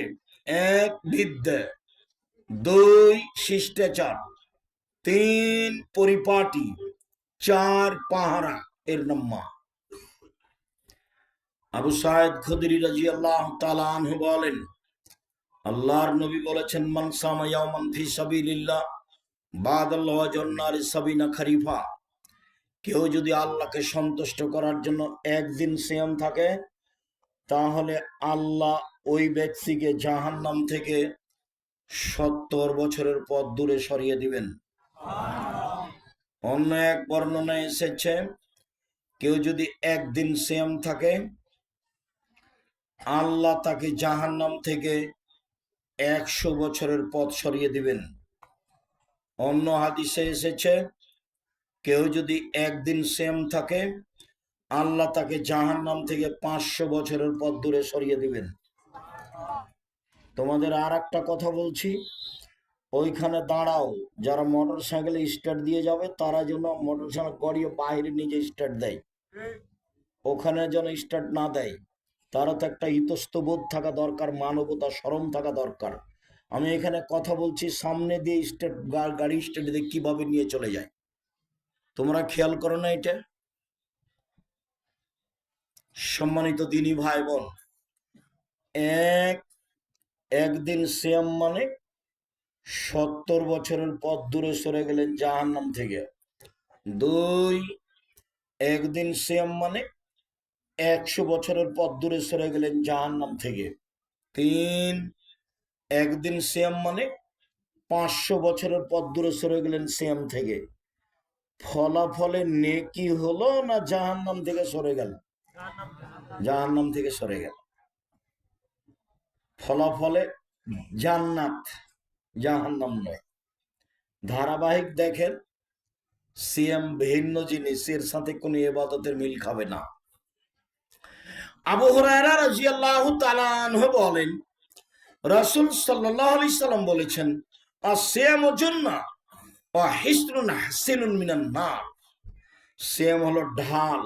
1, বিদ্যা। 2, শিষ্টাচার। 3, পরিপাটি। 4, পাহারা। এর নাম মা। আবু সাঈদ খুদরি রাদিয়াল্লাহু তাআলা আনহু বলেন, আল্লাহর নবী বলেছেন, মান সামা ইয়াওমান ফি সাবিলিল্লাহ বাদাল্লাহু জান্নারি সাবিনা খরিফা, কেউ যদি আল্লাহকে সন্তুষ্ট করার জন্য একদিন সিয়াম থাকে, তাহলে আল্লাহ ওই ব্যক্তিকে জাহান্নাম থেকে 70 বছরের পথ দূরে সরিয়ে দিবেন। অন্য এক বর্ণনায় এসেছে, কেউ যদি একদিন সিয়াম থাকে, আল্লাহ তাকে জাহান্নাম থেকে 100 বছরের পথ সরিয়ে দিবেন। অন্য হাদিসে এসেছে, কেউ যদি একদিন সিয়াম থাকে, আল্লাহ তাকে জাহান্নাম থেকে 500 বছরের পথ দূরে সরিয়ে দিবেন। তোমাদের আর একটা কথা বলছি, ওইখানে দাঁড়াও, যারা মোটর সাইকেলে স্টার্ট দিয়ে যাবে তারা যেন মোটর সাইকেল গড়িয়ে বাইরে নিজে স্টার্ট দেয়, ওখানে যেন স্টার্ট না দেয়। তারও তো একটা ইতস্তবোধ থাকা দরকার, মানবতা, শরম থাকা দরকার। আমি এখানে কথা বলছি, সামনে দিয়ে স্টার্ট, গাড়ি স্টার্ট দিয়ে কিভাবে নিয়ে চলে যায়, তোমরা খেয়াল করো না এটা? সম্মানিত দিনী ভাই বোন, একদিন সিয়াম মানে 70 বছরের পথ দূরে সরে গেলেন জাহান্নাম থেকে। 2, একদিন সিয়াম মানে 100 বছরের পথ দূরে সরে গেলেন জাহান্নাম থেকে। 3, একদিন সিয়াম মানে 500 বছরের পথ দূরে সরে গেলেন সিয়াম থেকে। ফলাফলে নেকি হলো না জাহান্নাম থেকে সরে গেল? জাহান্নাম থেকে সরে গেল। ফলাফলে জান্নাত, জাহান্নাম নয়। ধারাবাহিক দেখেন, সিয়াম ভিন্ন জিনিস, এর সাথে কোনো ইবাদতের মিল খাবে না। আবু হুরায়রা রাদিয়াল্লাহু তাআলা আনহু বলেন, রাসূল সাল্লাল্লাহু আলাইহি সাল্লাম বলেছেন, আসিয়ামু জান্নাহ ওয়া হিসনুন হাসিনুন মিনান নার। সিয়াম হলো ঢাল,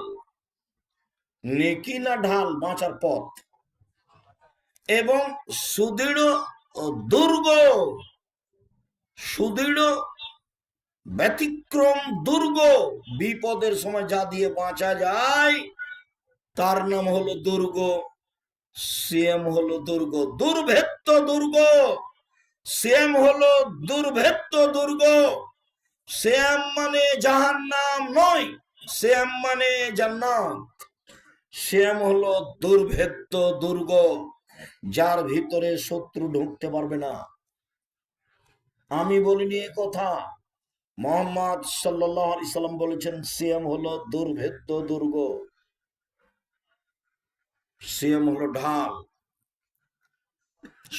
নেকি না ঢাল, বাঁচার পথ, এবং সুদৃঢ় ও দুর্গ, সুদৃঢ় ব্যতিক্রম দুর্গ, বিপদের সময় যা দিয়ে বাঁচা যায় তার নাম হলো দুর্গ। সিয়াম হলো দুর্গ, দুর্ভেদ্য দুর্গ। সিয়াম হলো দুর্ভেদ্য দুর্গ। সিয়াম মানে জাহান্নাম নয়, সিয়াম মানে জান্নাত। সিয়াম হলো দুর্ভেদ্য দুর্গ, যার ভিতরে শত্রু ঢুকতে পারবে না। আমি বলিনি এ কথা, মুহাম্মদ সাল্লাল্লাহু আলাইহি সাল্লাম বলেছেন, সিয়াম হলো দুর্ভেদ্য দুর্গ, সিয়াম হলো ঢাল।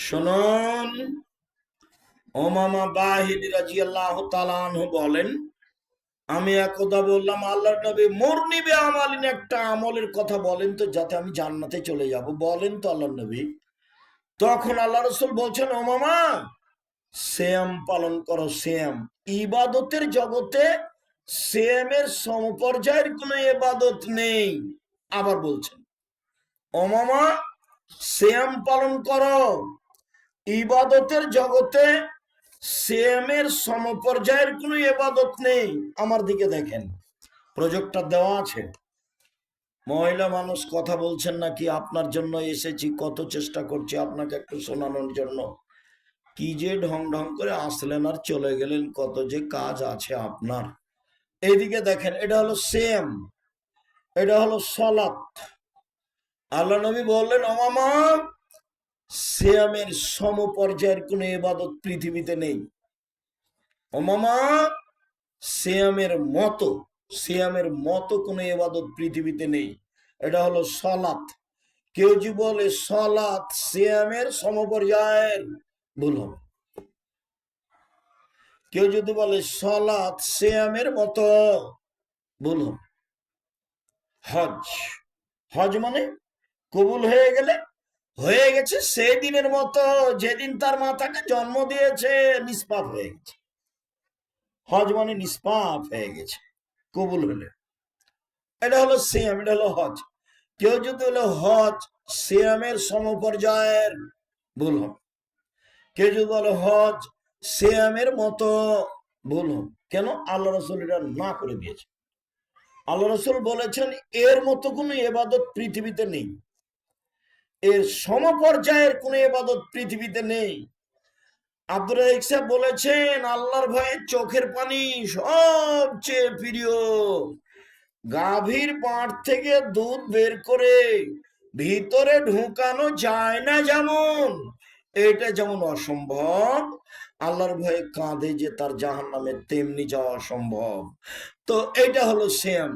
শুনুন, উমামা বাহিনী রাদিয়াল্লাহু তাআলা আনহু বলেন, আমি একদা বললাম, আল্লাহর নবী মুরনিবে আমালিন, একটা আমলের কথা বলেন তো যাতে আমি জান্নাতে চলে যাব, বলেন তো আল্লাহর নবী। তখন আল্লাহ রাসূল বলছেন, উমামা সিয়াম পালন করো। সিয়াম, ইবাদতের জগতে সিয়ামের সমপর্যায়ের কোনো ইবাদত নেই। আবার বলছেন, উমামা সিয়াম পালন করো, ইবাদতের জগতে সিয়ামের সমপর্যায়ের কোনো ইবাদত নেই। আমার দিকে দেখেন, প্রজেক্টর দেওয়া আছে। মহিলা মানুষ কথা বলছেন নাকি? আপনার জন্য এসেছি, কত চেষ্টা করছি আপনাকে একটু শোনানোর জন্য। কি যে ঢং ঢং করে আসলেন আর চলে গেলেন, কত যে কাজ আছে আপনার। এইদিকে দেখেন, এটা হলো সিয়াম, এটা হলো সালাত। আল্লাহ নবী বললেন, ওমামা সিয়ামের সমপর্যায়ের কোনো ইবাদত পৃথিবীতে নেই। ওমামা সিয়ামের মতো কোনো ইবাদত পৃথিবীতে নেই। এটা হলো সালাত। কেউ যদি বলে সালাত সিয়ামের সমপর্যায়ের, ভুল হবে। কেউ যদি বলে সালাত সিয়ামের মতো, ভুল হবে। হজ, হজ মানে কবুল হয়ে গেলে হয়ে গেছে, সেই দিনের মতো যেদিন তার মাতাকে জন্ম দিয়েছে, নিষ্পাপ হয়ে গেছে। হজ মানে নিষ্পাপ হয়ে গেছে কবুল হলে, এটা হলো সিয়াম, এটা হলো হজ। কেউ যদি হলো হজ সিয়ামের সমপর্যায়ের, ভুল হবে। কেউ যদি বলে হজ সিয়ামের মতো, ভুল হবে। কেন? আল্লাহ রাসূল এটা না করে দিয়েছে। আল্লাহ রাসূল বলেছেন, এর মতো কোনো ইবাদত পৃথিবীতে নেই, এর সমপর্যায়ের কোনো ইবাদত পৃথিবীতে নেই। আব্দুর রাজ্জাক সাহেব বলেছেন, আল্লাহর ভয়ে চোখের পানি সবচেয়ে প্রিয়। গাভীর পাঁট থেকে দুধ বের করে ভিতরে ঢুকানো যায় না যেমন, এটা যেমন অসম্ভব, আল্লাহর ভয়ে কাঁধে যে তার জাহান্নামে তেমনি যাওয়া অসম্ভব। তো এটা হলো সিয়াম।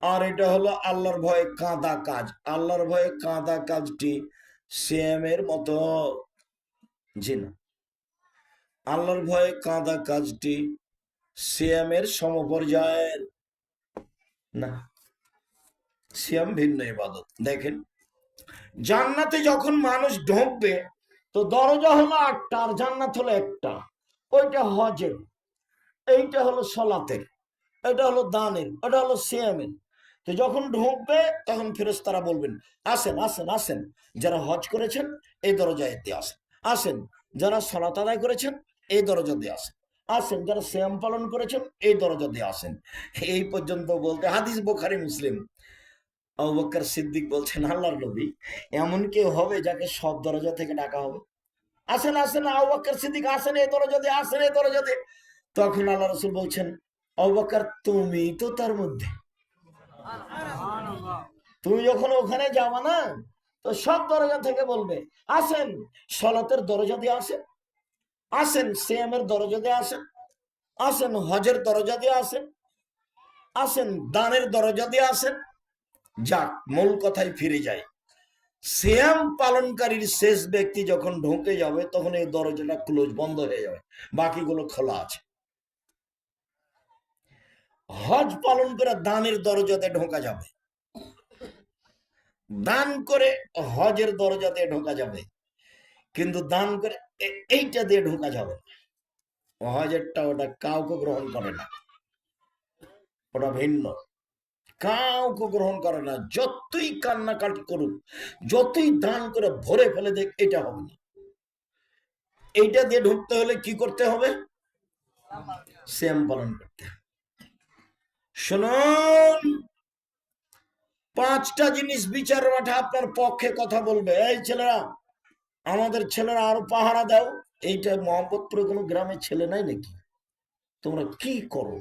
আর এটা হলো আল্লাহর ভয়ে কাঁদা কাজ। আল্লাহর ভয়ে কাঁদা কাজটি সিয়ামের মতো, জি না, আল্লাহর ভয়ে কাঁদা কাজটি সিয়ামের সমপর্যায়ের না। সিয়াম ভিন্ন ইবাদত। দেখেন, জান্নাতে যখন মানুষ ঢুকবে তো দরজা হলো একটা আর জান্নাত হলো একটা। ওইটা হজের, এইটা হলো সলাতের, এটা হলো দানের, এটা হলো সিয়ামের। তো যখন ঢুকবে তখন ফেরেশতারা বলবেন, আসেন আসেন আসেন, যারা হজ করেছেন এই দরজায় দিয়ে আসেন। আসেন যারা সালাত আদায় করেছেন এই দরজা দিয়ে আসেন। আসেন যারা সিয়াম পালন করেছেন এই দরজা দিয়ে আসেন। এই পর্যন্ত বলতে হাদিস বুখারী মুসলিম। আবু বকর সিদ্দিক বলছেন, আল্লাহর নবী, এমন কেউ হবে যাকে সব দরজা থেকে ডাকা হবে? আসেন আসেন আবু বকর সিদ্দিক, আসেন এই দরজা দিয়ে, আসেন এই দরজা দিয়ে। তখন আল্লাহ রাসূল বলছেন, আবু বকর তুমি তো তার মধ্যে। তুমি যখন ওখানে যাবা না তো সব দরজা থেকে বলবে, আসেন সলাতের দরজা দিয়ে আসেন, আসেন সিয়ামের দরজা দিয়ে আসেন, আসেন হজের দরজা দিয়ে আসেন, আসেন দানের দরজা দিয়ে আসেন। যাক, মূল কথায় ফিরে যায়। সিয়াম পালনকারীর শেষ ব্যক্তি যখন ঢুকে যাবে তখন এই দরজাটা ক্লোজ, বন্ধ হয়ে যাবে, বাকিগুলো খোলা আছে। হজ পালন করে দানের দরজাতে ঢোকা যাবে, দান করে হজের দরজাতে ঢোকা যাবে, কিন্তু দান করে এইটা দিয়ে ঢোকা যাবে না। হজেরটা ওটা কাউকে গ্রহণ করে না, ওটা ভিন্ন, কাউকে গ্রহণ করে না। যতই কান্নাকাটি করুক, যতই দান করে ভরে ফেলে দেখ, এটা হবে না। এইটা দিয়ে ঢুকতে হলে কি করতে হবে? সিয়াম পালন করতে হবে। শুনুন, পাঁচটা জিনিস বিচার মাঠে আপনার পক্ষে কথা বলবে। এই ছেলেরা, আমাদের ছেলেরা আরো পাহারা দাও। এইটা মোহাম্মদপুরে কোনো গ্রামের ছেলে নাই নাকি? তোমরা কি করো?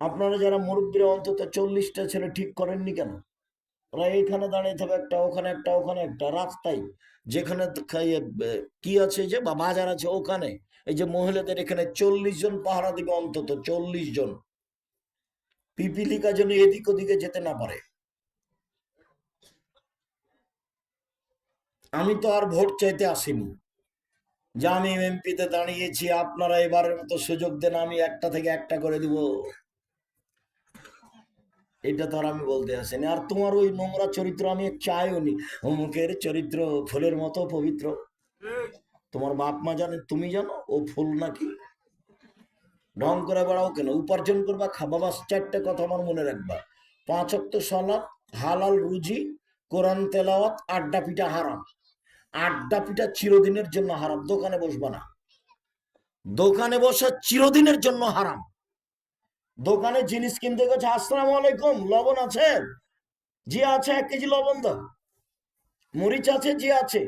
আপনারা যারা মুরব্বীরা অন্তত 40টা ছেলে ঠিক করেননি কেন? ওরা এইখানে দাঁড়িয়ে থাকবে, একটা ওখানে একটা ওখানে একটা, রাস্তায় যেখানে কি আছে যে বা বাজার আছে ওখানে। এই যে মহিলাদের এখানে 40 জন পাহারা দিবে, অন্তত 40 জন, পিপিলিকা যেন এদিক ওদিকে যেতে না পারে। আমি তো আর ভোট চাইতে আসিনি যে আমি এমপিতে দাঁড়িয়েছি, আপনারা এবারের মতো সুযোগ দেন, আমি একটা থেকে একটা করে দিব। এটা তো আর আমি বলতে আসিনি। আর তোমার ওই নোংরা চরিত্র আমি চাইও নি। অমুকের চরিত্র ফুলের মতো পবিত্র। তোমার বাপ মা জানে, তুমি জানো ও ফুল নাকি? ঢং করে বেড়াও কেন? উপার্জন করবা, খাবা। বাস চারটে কথা আমার মনে রাখবা: 5 ওয়াক্ত সালাত, হালাল রুজি, কোরআন তেলাওয়াত, আড্ডা পিঠা হারাম। আড্ডা পিঠা চিরদিনের জন্য হারাম। দোকানে বসবা না, দোকানে বসা চিরদিনের জন্য হারাম। দোকানে জিনিস কিনতে গেছে, আসসালামু আলাইকুম, লবণ আছে? জি আছে, 1 কেজি লবণ দাও। মরিচ আছে? জি আছে,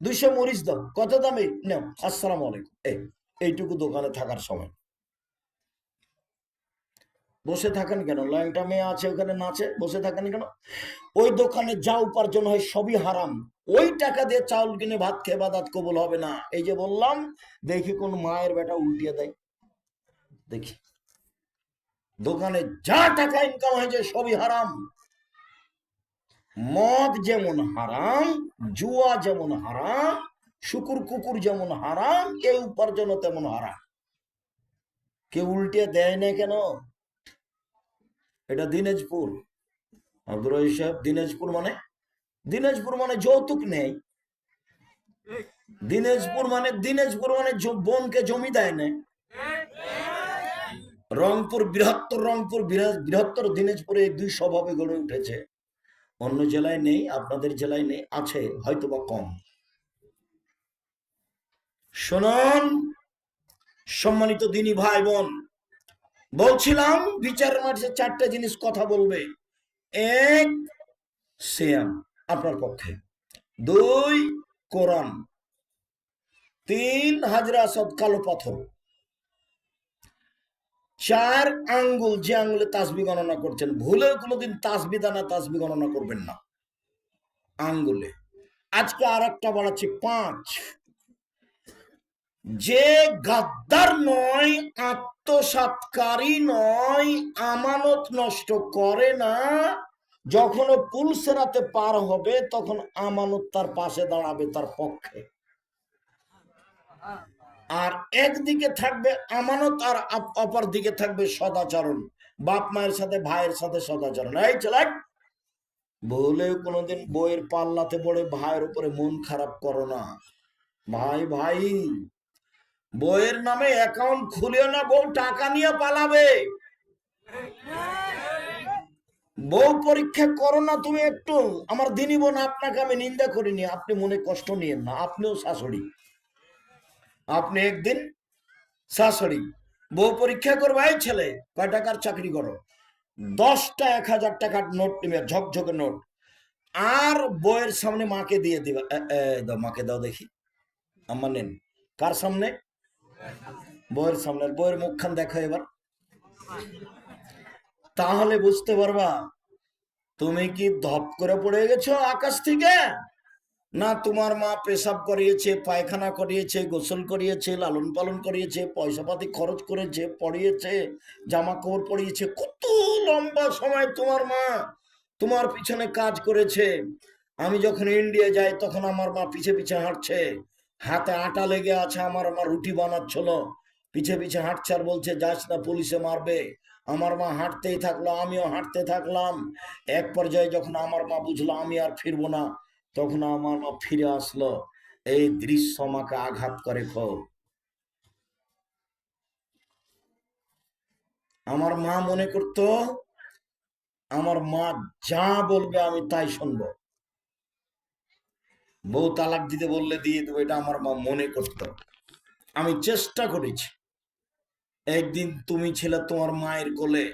200 মরিচ দাও। কত দামে? নাও, আসসালামু আলাইকুম। এইটুকু দোকানে থাকার সময় বসে থাকেন কেন? ল্যাংটা মেয়ে আছে ওখানে নাচে, বসে থাকেন কেন? ওই দোকানে যা উপার্জন হয় সবই হারাম। ওই টাকা দিয়ে চাউল কিনে ভাত খেয়ে বাদাত কবুল হবে না। এই যে বললাম, দেখি কোন মায়ের বেটা উল্টিয়ে দেয়, দেখি। দোকানে যা টাকা ইনকাম হয়েছে সবই হারাম। মদ যেমন হারাম, জুয়া যেমন হারাম, শুকুর কুকুর যেমন হারাম, এই উপার্জন তেমন হারাম। কেউ উল্টিয়ে দেয় না কেন? এটা দিনাজপুর, আব্দুর রহিম সাহেব। দিনাজপুর মানে যৌতুক নেই। দিনাজপুর মানে বোনকে জমি দেয় না। বৃহত্তর দিনাজপুরে এই দুই স্বভাবে গড়ে উঠেছে। অন্য জেলায় নেই, আপনাদের জেলায় নেই, আছে হয়তো বা কম। শুনুন সম্মানিত দিনী ভাই বোন, বলছিলাম বিচারের মাঠে 4টে জিনিস কথা বলবে। 1, সিয়াম আপনার পক্ষে। 2, কোরআন। 3, হাজরা আসওয়াদ, কালো পাথর। 4, আঙ্গুল, যে আঙ্গুলে তাসবি গণনা করছেন। ভুলেও কোনোদিন তাসবি দানা তাসবি গণনা করবেন না আঙ্গুলে। আজকে আর একটা বাড়াচ্ছি, 5। যে গাদ্দার নয়, আত্মসাৎকারী নয়, আমানত নষ্ট করে না, যখন পুলসেরাতে পার হবে তখন আমানত তার পাশে দাঁড়াবে, তার পক্ষে। আর একদিকে থাকবে আমানত আর অপর দিকে থাকবে সদাচরণ। বাপ মায়ের সাথে ভাইয়ের সাথে সদাচরণ। এই ছেলে, বলে কোনোদিন বইয়ের পাল্লাতে পড়ে ভাইয়ের উপরে মন খারাপ করো না। ভাই ভাই, বইয়ের নামে অ্যাকাউন্ট খুলিও না, বউ টাকা নিয়ে পালাবে। বউ পরীক্ষা করো না তুমি একটু। আমার দিনী বোন, আপনাকে আমি নিন্দা করিনি, আপনি মনে কষ্ট নিয়েন না, আপনিও শাশুড়ি, আপনি একদিন শাশুড়ি। বউ পরীক্ষা করবে, এই ছেলে কয় টাকার চাকরি করো, 10টা 1000 টাকার নোট নিবে, ঝকঝকে নোট, আর বইয়ের সামনে মাকে দিয়ে দিবা। দাও, মাকে দাও দেখি, আম্মা নেন। কার সামনে? বইয়ের সামনে। বইয়ের মুখখান দেখো এবার, তাহলে বুঝতে পারবা তুমি কি ধপ করে পড়ে গেছো আকাশ থেকে, না তোমার মা পেশাব করিয়েছে, পায়খানা করিয়েছে, গোসল করিয়েছে, লালন পালন করিয়েছে, পয়সা পাতি খরচ করেছে, পড়িয়েছে, জামা কাপড় পরিয়েছে, কত লম্বা সময় তোমার মা তোমার পিছনে কাজ করেছে। আমি যখন ইন্ডিয়া যাই তখন আমার মা পিছে পিছে হাঁটছে, হাতে আটা লেগে আছে, আমার মা রুটি বানাচ্ছিল, পিছে পিছে হাঁটছে আর বলছে যাস না, পুলিশে মারবে। আমার মা হাঁটতেই থাকলো, আমিও হাঁটতে থাকলাম। এক পর্যায়ে যখন আমার মা বুঝলো আমি আর ফিরবো না, তখন আমার মা ফিরে আসলো। এই দৃশ্য আমাকে আঘাত করে খুব। আমার মা মনে করতো আমার মা যা বলবে আমি তাই শুনবো, বউ তালাক দিতে বললে দিয়ে দেবো, এটা আমার মা মনে করতো। আমি চেষ্টা করেছি। একদিন তুমি ছিলে তোমার মায়ের কোলে,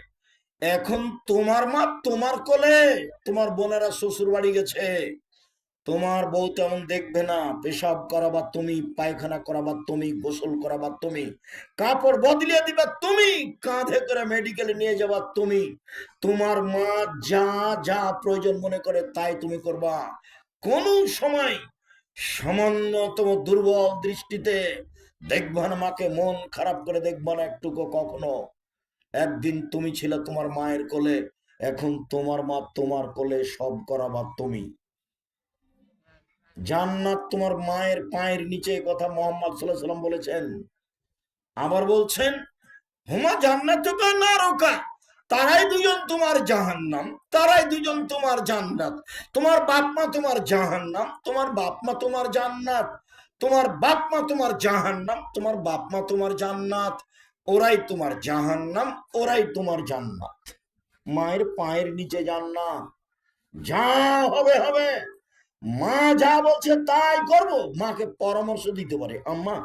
এখন তোমার মা তোমার কোলে, তোমার বোনেরা শ্বশুর বাড়ি গেছে, তোমার বউ তেমন দেখবে না, পেশাব করাবার তুমি, পায়খানা করাবার তুমি, গোসল করাবার তুমি, কাপড় বদলিয়ে দিবা তুমি, কাঁধে করে মেডিকেলে নিয়ে যাবার তুমি, তোমার মা যা যা প্রয়োজন মনে করে তাই তুমি করবা। কোন সময় সামান্যতম দুর্বল দৃষ্টিতে দেখবা না মাকে, মন খারাপ করে দেখবা না একটুকু কখনো। একদিন তুমি ছিলে তোমার মায়ের কোলে, এখন তোমার মা তোমার কোলে, সব করাবার তুমি। জান্নাত তোমার মায়ের পায়ের নিচে, কথা মোহাম্মদ সাল্লাল্লাহু আলাইহি সাল্লাম বলেছেন। আবার বলছেন হুমা জান্নাতুকা নারুকা, তারাই দুজন তোমার জাহান্নাম, তারাই দুজন তোমার জান্নাত। তোমার বাপ মা তোমার জাহান্নাম, তোমার বাপ মা তোমার জান্নাত, তোমার বাপ মা তোমার জাহান্নাম, তোমার বাপ মা তোমার জান্নাত। ওরাই তোমার জাহান্নাম, ওরাই তোমার জান্নাত। মায়ের পায়ের নিচে জান্নাত, যা হবে হবে, মা যা বলছে তাই করব। মাকে পরামর্শ দিতে পারে, আম্মা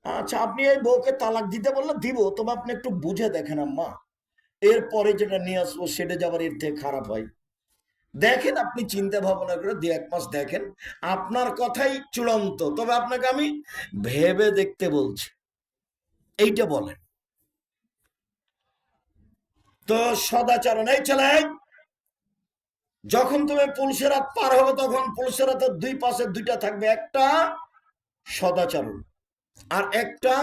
আচ্ছা আপনি এই বউকে তালাক দিতে বললে দিব, তবে আপনি একটু বুঝে দেখেন আম্মা, এরপরে যেটা নিয়ে আসবো সেটা যাবার এর থেকে খারাপ হয়। দেখেন, আপনি চিন্তা ভাবনা করে 2-1 মাস দেখেন, আপনার কথাই চূড়ান্ত, তবে আপনাকে আমি ভেবে দেখতে বলছি, এইটা বলেন। তো সদাচরণ, এই ছেলে, যখন তুমি পুলসেরাত পার হবে তখন পুলসেরাতের দুই পাশে দুইটা থাকবে, একটা সদাচরণ আর একটা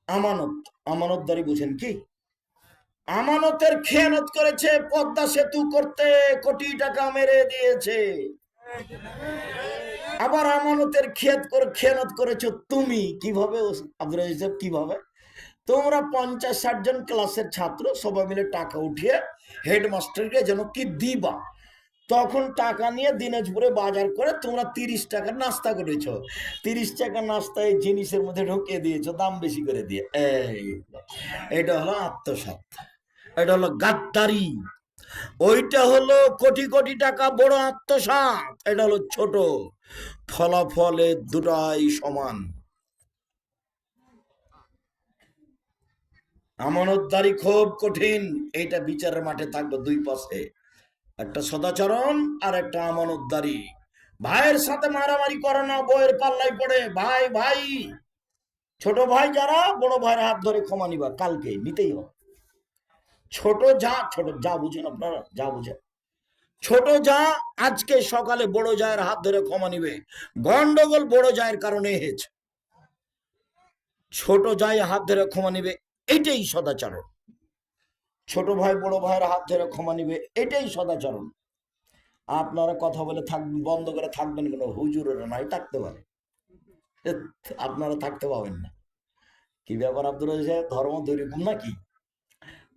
আমানত। আমানতদারি বুঝেন কি? আমানতের খেয়ানত করেছে, পদ্মা সেতু করতে কোটি টাকা মেরে দিয়েছে। আবার আমানতের খেয়ানত করেছো তুমি, কিভাবে আব্দুল রাজ্জাক সাহেব, কিভাবে? তোমরা 50-60 জন ক্লাসের ছাত্র সবাই মিলে টাকা উঠিয়ে হেডমাস্টারকে যেন কি দিবা, তখন টাকা নিয়ে দিনাজপুরে বাজার করে তোমরা 30 টাকার নাস্তা করেছো, 30 টাকার নাস্তায় জিনিসের মধ্যে ঢুকিয়ে দিয়েছো দাম বেশি করে দিয়ে। এটা হলো আত্মসাৎ, এটা হলো গাদ্দারি। ওইটা হলো কোটি কোটি টাকা বড় আত্মসাৎ, এটা হলো ছোট। ফলাফলে দুটাই সমান। আমানতদারি খুব কঠিন, এইটা বিচারের মাঠে থাকবে দুই পাশে, একটা সদাচরণ আর একটা আমানতদারি। ভাইয়ের সাথে মারামারি করে না, বইয়ের পাল্লাই পড়ে। ভাই ভাই, ছোট ভাই যারা বড় ভাইয়ের হাত ধরে ক্ষমা নিবা, কালকে নিতেই হবে। ছোট যা বুঝেন আপনারা, যা বুঝেন, ছোট যা আজকে সকালে বড় জায়ের হাত ধরে ক্ষমা নিবে। গন্ডগোল বড় জায়ের কারণে হয়েছে। ছোট যাই হাত ধরে ক্ষমা নিবে, এটাই সদাচরণ। ছোট ভাই বড় ভাইয়ের হাত ধরে ক্ষমা নিবে, এটাই সদাচরণ। আপনারা কথা বলে থাকবেন, বন্ধ করে থাকবেন কেন? হুজুরেরা নাই থাকতে পারে, আপনারা থাকতে পাবেন না। কি ব্যাপার আব্দুল রাজ্জাক, ধর্ম দুইরকম নাকি?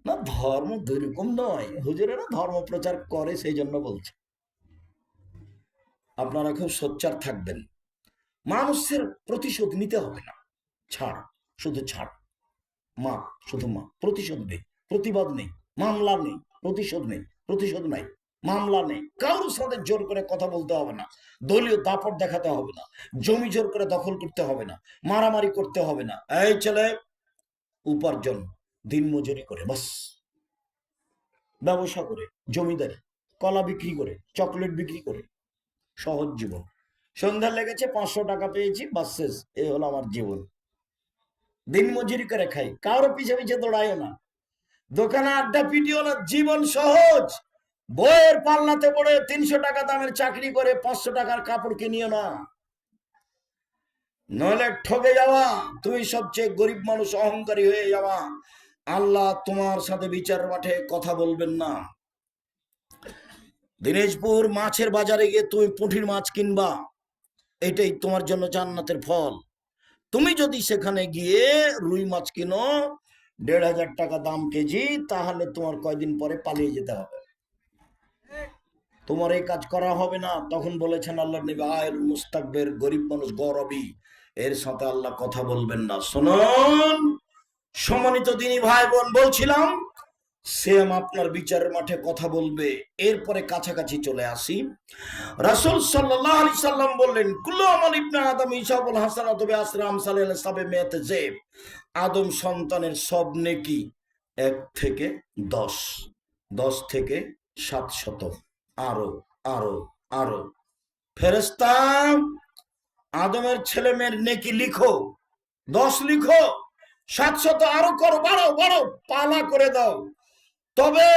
না, ধর্ম দুইরকম নয়, হুজুরেরা ধর্ম প্রচার করে সেই জন্য বলছে। আপনারা খুব সোচ্চার থাকবেন। মানুষের প্রতিশোধ নিতে হবে না, ছাড়, শুধু ছাড়, মা, শুধু মা। প্রতিশোধ নেই, প্রতিবাদ নেই, মামলা নেই, প্রতিশোধ নেই, প্রতিশোধ নাই, মামলা নেই। কারোর সাথে জোর করে কথা বলতে হবে না, দলীয় দাপট দেখাতে হবে না, জমি জোর করে দখল করতে হবে না, মারামারি করতে হবে না। এই ছেলে উপার্জন দিন মজুরি করে, বাস, ব্যবসা করে, জমিদারি, কলা বিক্রি করে, চকলেট বিক্রি করে, সহজ জীবন। সন্ধ্যা লেগেছে, 500 টাকা পেয়েছি, বাস, শেষ। এ হলো আমার জীবন। দিন মজুরি করে খাই, কারো পিছে পিছে দৌড়াইও না, দোকানে আড্ডা পিটিও না। জীবন সহজ। বইয়ের পাল্লাতে পড়ে 300 টাকা দামের চাকরি করে 500 টাকার কাপড় কিনিও না, নইলে ঠকে যাওয়া। তুমি সবচেয়ে গরিব মানুষ, অহংকারী হয়ে যাওয়া। আল্লাহ তোমার সাথে বিচার মাঠে কথা বলবেন না। দিনাজপুর মাছের বাজারে গিয়ে তুমি পুঁটির মাছ কিনবা, এটাই তোমার জন্য জান্নাতের ফল। তুমি যদি সেখানে গিয়ে রুই মাছ কিনো 1,500 টাকা দাম কেজি, তাহলে তোমার কয়দিন পরে পালিয়ে যেতে হবে। তোমার এই কাজ করা হবে না। তখন বলেছেন আল্লাহ নবী, আয়েল মুস্তাকবের, গরিব মানুষ গরবি, এর সাথে আল্লাহ কথা বলবেন না। শুনুন সম্মানিত দিনী ভাই বোন, বলছিলাম সেম আপনার বিচারের মাঠে কথা বলবে। এরপরে কাছাকাছি চলে আসি। রাসূল সাল্লাল্লাহু আলাইহি সাল্লাম বললেন, কুল্লু আমাল ইবনে আদম ইসাবুল হাসানাতু বিআশরি আমসালিল সাবিমিয়াতি যায়ব। আদম সন্তানের সব নেকি 1 থেকে 10, 10 থেকে 700, আরো আরো আরো। ফেরেশতা, আদমের ছেলে মেয়ের নেকি লিখো, 10 লিখো, 700 আরো করো, বাড়ো বাড়ো, পালা করে দাও। তবে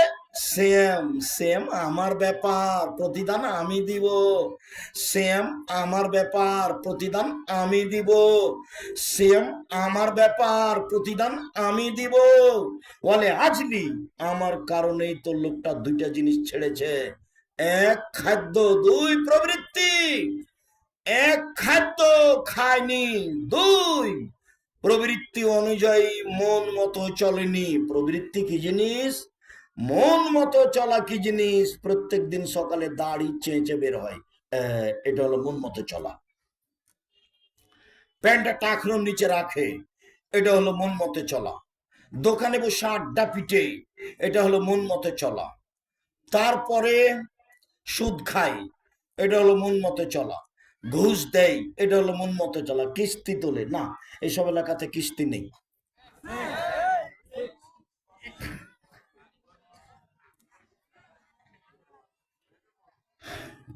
সেম সেম আমার ব্যাপার, প্রতিদান আমি দিব। সেম আমার ব্যাপার, প্রতিদান আমি দিব। সেম আমার ব্যাপার, প্রতিদান আমি দিব। বলে আজলি, আমার কারণেই তো লোকটা 2টা জিনিস ছেড়েছে। 1 খাদ্য, 2 প্রবৃত্তি। 1 খাদ্য খায়নি, 2 প্রবৃত্তি অনুযায়ী মন মতো চলেনি। প্রবৃত্তি কি জিনিস, মন মতো চলা কি জিনিস? প্রত্যেক দিন সকালে দাড়ি চেঁচে বের হয়, এটা হলো মন মতো চলা। প্যান্টটা টাকনোর নিচে রাখে, এটা হলো মন মতো চলা। দোকানে বসে আড্ডা পিটে, এটা হলো মন মতো চলা। তারপরে সুদ খায়, এটা হলো মন মতো চলা। ঘুষ দেয়, এটা হলো মন মতো চলা। কিস্তি তোলে না, এসব এলাকাতে কিস্তি নেই।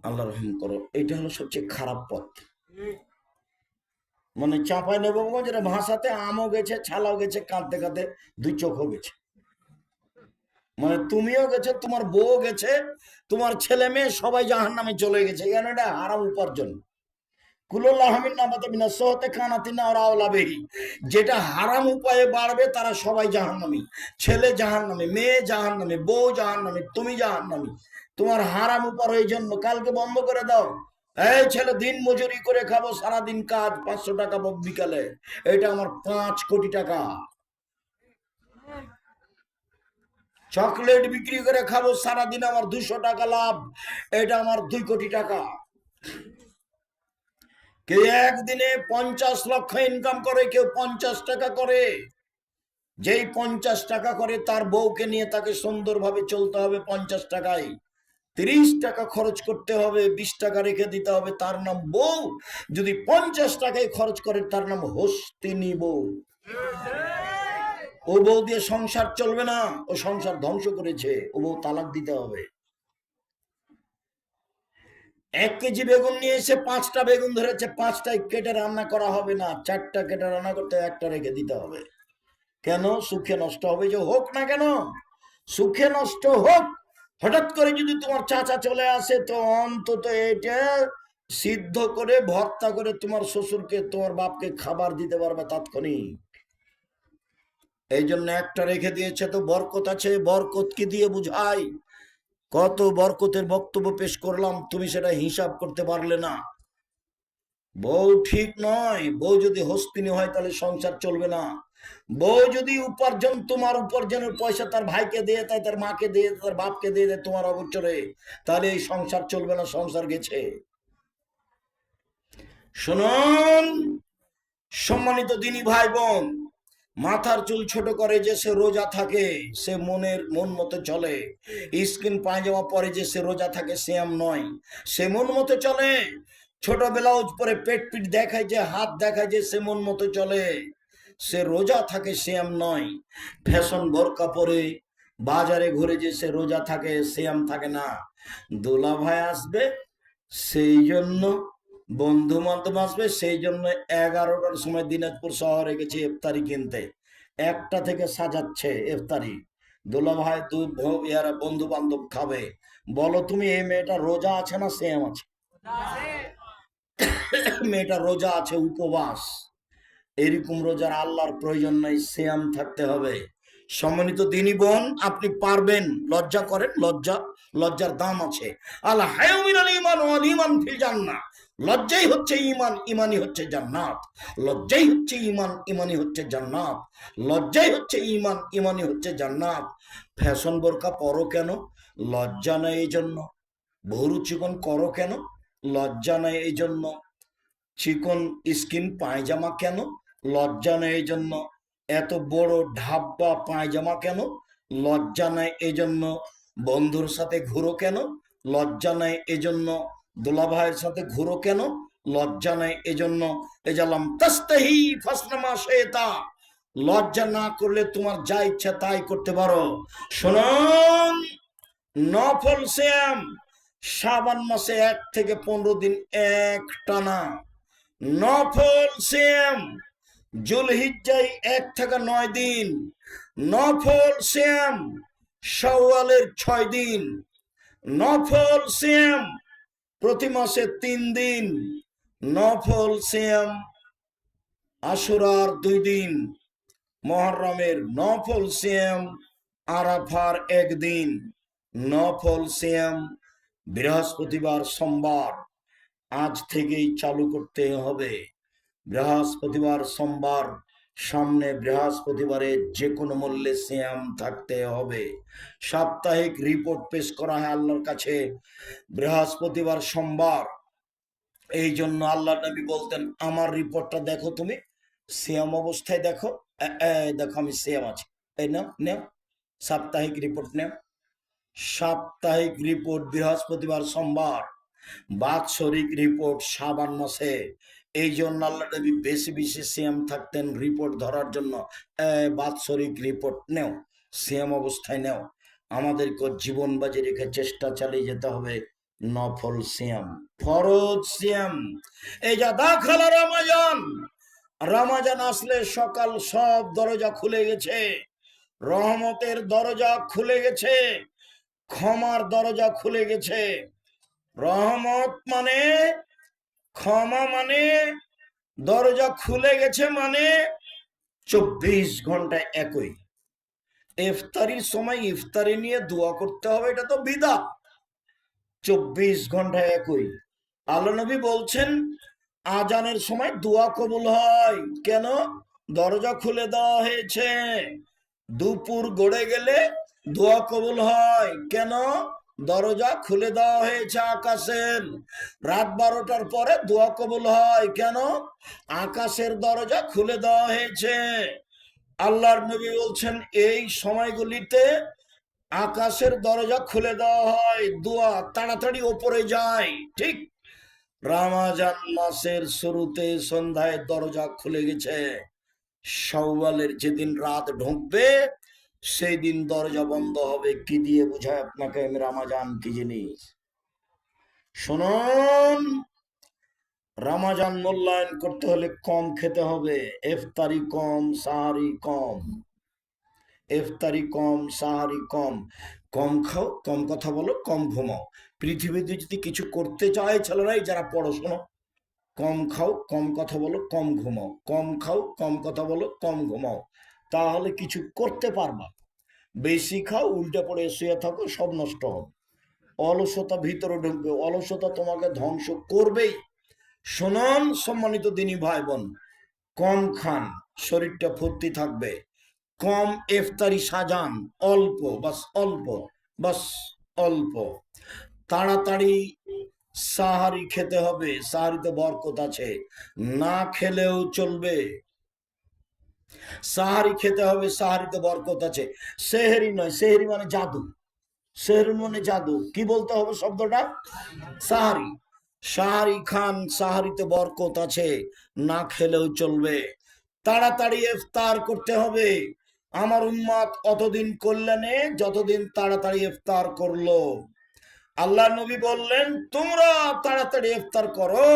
আল্লাহ রহম করো। এটা হলো সবচেয়ে খারাপ পথ। মানে চাঁপাই নবাবগঞ্জের ভাষাতে আমও গেছে, ছালাও গেছে, কাঁদতে কাঁদতে 2 চোখও গেছে। মানে তুমিও গেছে, তোমার বউ গেছে, তোমার ছেলে মেয়ে সবাই জাহান্নামে চলে গেছে। কেন? এটা হারাম উপার্জন। যেটা হারাম উপায়ে বাড়বে তারা সবাই জাহান্নামী। ছেলে জাহান্নামী, মেয়ে জাহান্নামী, বউ জাহান্নামী, তুমি জাহান্নামী। তোমার হারাম উপার এই জন্য কালকে বন্ধ করে দাও। এই ছেলে দিন মজুরি করে খাবো, সারাদিন কাজ, 500 টাকা বিকালে, এটা আমার 5 কোটি টাকা। চকলেট বিক্রি করে খাবো, সারাদিন আমার 200 টাকা লাভ, এটা আমার 2 কোটি টাকা। কেউ একদিনে 50 লক্ষ ইনকাম করে, কেউ 50 টাকা করে। যেই 50 টাকা করে তার বউকে নিয়ে তাকে সুন্দরভাবে চলতে হবে 50 টাকায়। 30 টাকা খরচ করতে হবে, 20 টাকা রেখে দিতে হবে, তার নাম বউ। যদি 50 টাকায় খরচ করে, তার নাম হস্তিনী বউ। ও বউ দিয়ে সংসার চলবে না, ও সংসার ধ্বংস করেছে, ও বউ তালাক দিতে হবে। 1 কেজি বেগুন নিয়ে এসে 5টা বেগুন ধরেছে, 5টাই কেটে রান্না করা হবে না, 4টা কেটে রান্না করতে, 1টা রেখে দিতে হবে। কেন? সুখে নষ্ট হবে, যে হোক না কেন, সুখে নষ্ট হোক। হঠাৎ করে যদি তোমার চাচা চলে আসে, তো অন্তত এটা সিদ্ধ করে ভর্তা করে তোমার শ্বশুরকে, তোমার বাপকে খাবার দিতে পারবে তাৎক্ষণিক। এই জন্য একটা রেখে দিয়েছে, তো বরকত আছে। বরকত কি দিয়ে বুঝাই? কত বরকতের বক্তব্য পেশ করলাম, তুমি সেটা হিসাব করতে পারলে না। বউ ঠিক নয়। বউ যদি হস্তিনী হয় তাহলে সংসার চলবে না। বউ যদি উপার্জন, তোমার উপার্জনের পয়সা তার ভাইকে দিয়ে দেয়, তার মাকে দিয়ে দেয়, তার বাপকে দিয়ে দেয় তোমার অগোচরে, তাহলে এই সংসার চলবে না, সংসার গেছে। শুনুন সম্মানিত দিনী ভাই বোন, মাথার চুল ছোট করে যে সে রোজা থাকে সে মন মতো চলে। স্কিন পায়জামা পরে যে সে রোজা থাকে সে আম নয়, সে মন মতো চলে। ছোট ব্লাউজ পরে পেট পিট দেখায় যে, হাত দেখায় যে, সে মন মতো চলে, সে রোজা থাকে, সে আম নয়। ফ্যাশন বোরকা পরে বাজারে ঘুরে যে সে রোজা থাকে সে আম থাকে না। দোলা ভাই আসবে সেই জন্য, বন্ধু বান্ধব আসবে সেই জন্য 11টার সময় দিনাজপুর শহরে গেছে ইফতারি কিনতে। 1টা থেকে সাজাচ্ছে ইফতারি। দোলা ভাই ইয়ারা বন্ধু বান্ধব খাবে। বলো তুমি, এই মেয়েটা রোজা আছে না সেম আছে? মেয়েটা রোজা আছে, উপবাস। এরকম রোজার আল্লাহর প্রয়োজন নাই, সিয়াম থাকতে হবে। সম্মানিত দিনী বোন, আপনি পারবেন। লজ্জা করেন, লজ্জার দাম আছে। আল হায়াউ মিনাল ঈমান ওয়াল ঈমান ফিল জান্নাহ। লজ্জাই হচ্ছে ঈমান, ঈমানই হচ্ছে জান্নাত। লজ্জাই হচ্ছে ঈমান, ঈমানই হচ্ছে জান্নাত। লজ্জাই হচ্ছে ঈমান, ঈমানই হচ্ছে জান্নাত। ফ্যাশন বোরকা পরো কেন? লজ্জা নাই এই জন্য। ভুরু চিকন করো কেন? লজ্জা নাই এই জন্য। চিকন স্কিন পায়জামা কেন? লজ্জা নেই এই জন্য। এত বড় ঢাব্বা পায়জামা কেন? লজ্জা নাই এই জন্য। বন্ধুর সাথে ঘুরো কেন? লজ্জা নাই এজন্য। দোলা ভাইয়ের সাথে ঘুরো কেন? লজ্জা নাই এজন্য। এজালাম তাস্তাহি ফাসনামা শেতা। লজ্জা না করলে তোমার যা ইচ্ছা তাই করতে পারো। শুনুন, নফল সিয়াম শাবান মাসে 1 থেকে 15 দিন এক টানা। নফল সিয়াম জুলহিজ্জায় 1 থেকে 9 দিন। নফল সিয়াম শাওয়ালের 6 দিন। নফল সিয়াম প্রতি মাসে 3 দিন। নফল সিয়াম আশুরার 2 দিন। মুহররমের নফল সিয়াম আরাফার 1 দিন। নফল সিয়াম বৃহস্পতিবার সোমবার আজ থেকেই চালু করতে হবে। বৃহস্পতিবার সোমবার, সামনে বৃহস্পতিবারে যে কোনো মূল্যে সিয়াম থাকতে হবে। সাপ্তাহিক রিপোর্ট পেশ করা হয় আল্লাহর কাছে বৃহস্পতিবার সোমবার। এই জন্য আল্লাহ নবী বলতেন, আমার রিপোর্টটা দেখো, তুমি সিয়াম অবস্থায় দেখো। দেখো আমি সিয়াম আছি, এই নাও নেও সাপ্তাহিক রিপোর্ট নেও। সাপ্তাহিক রিপোর্ট বৃহস্পতিবার সোমবার, বাৎসরিক রিপোর্ট শাবান মাসে। এই জন্য আল্লাহ নবী বেশি বেশি সিয়াম থাকতেন রিপোর্ট ধরার জন্য। বাৎসরিক রিপোর্ট নেও, সিয়াম অবস্থায় নেও। আমাদেরকে জীবন বাজি রেখে চেষ্টা চালিয়ে যেতে হবে। নফল সিয়াম, ফরজ সিয়াম। এই যা দাখালা রমাজান, রমাজান আসলে সকাল সব দরজা খুলে গেছে। রহমতের দরজা খুলে গেছে, ক্ষমার দরজা খুলে গেছে। রহমত মানে, ক্ষমা মানে, দরজা খুলে গেছে মানে 24 ঘন্টায় একই। ইফতারির সময় ইফতারি নিয়ে দোয়া করতে হবে, এটা তো বিদআত। 24 ঘন্টায় একই। আল্লাহ নবী বলছেন আজানের সময় দোয়া কবুল হয়। কেন? দরজা খুলে দেওয়া হয়েছে। দুপুর গড়ে গেলে দোয়া কবুল হয়। কেন? দরজা খুলে দেওয়া হয়েছে আকাশের। রাত 12টার পরে দোয়া কবুল হয়। কেন? আকাশের দরজা খুলে দেওয়া হয়েছে। আল্লাহর নবী বলছেন এই সময়গুলিতে আকাশের দরজা খুলে দেওয়া হয়, দোয়া তাড়াতাড়ি ওপরে যায়। ঠিক রমজান মাসের শুরুতে সন্ধ্যায় দরজা খুলে গেছে। শাওয়ালের যেদিন রাত ঢুকবে সেই দিন দরজা বন্ধ হবে। কি দিয়ে বোঝায় আপনাকে আমি রমজান কি জিনিস? শুনুন, রমজান মূল্যায়ন করতে হলে কম খেতে হবে। ইফতারি কম, সাহারি কম। ইফতারি কম, সাহারি কম। কম খাও, কম কথা বলো, কম ঘুমাও। পৃথিবীতে যদি কিছু করতে চায় ছেলেরাই যারা পড়াশোনা, কম খাও, কম কথা বলো, কম ঘুমাও। কম খাও, কম কথা বলো, কম ঘুমাও। তাহলে কিছু করতে পারবা। বেশি খাও, উল্টে পড়ে শুয়ে থাকো, সব নষ্ট হবে। অলসতা ভিতরে ঢুকবে, অলসতা তোমাকে ধ্বংস করবেই। শুনুন সম্মানিত দিনী ভাই বোন, কম খান, শরীরটা ফুর্তি থাকবে। কম ইফতারি সাজান, অল্প, বাস অল্প, বাস অল্প। তাড়াতাড়ি সাহারি খেতে হবে, সাহারিতে বরকত আছে, না খেলেও চলবে। সাহারি খেতে হবে, সাহারিতে বরকত আছে। সেহেরি নয়, সেহেরি মানে জাদু। সেহেরি মানে জাদু। কি বলতে হবে শব্দটা? সাহারি। সাহারি খান, সাহারিতে বরকত আছে, না খেলেও চলবে। তাড়াতাড়ি ইফতার করতে হবে। আমার উম্মত অতদিন কল্যাণে যতদিন তাড়াতাড়ি ইফতার করলো। আল্লাহ নবী বললেন, তোমরা তাড়াতাড়ি ইফতার করো।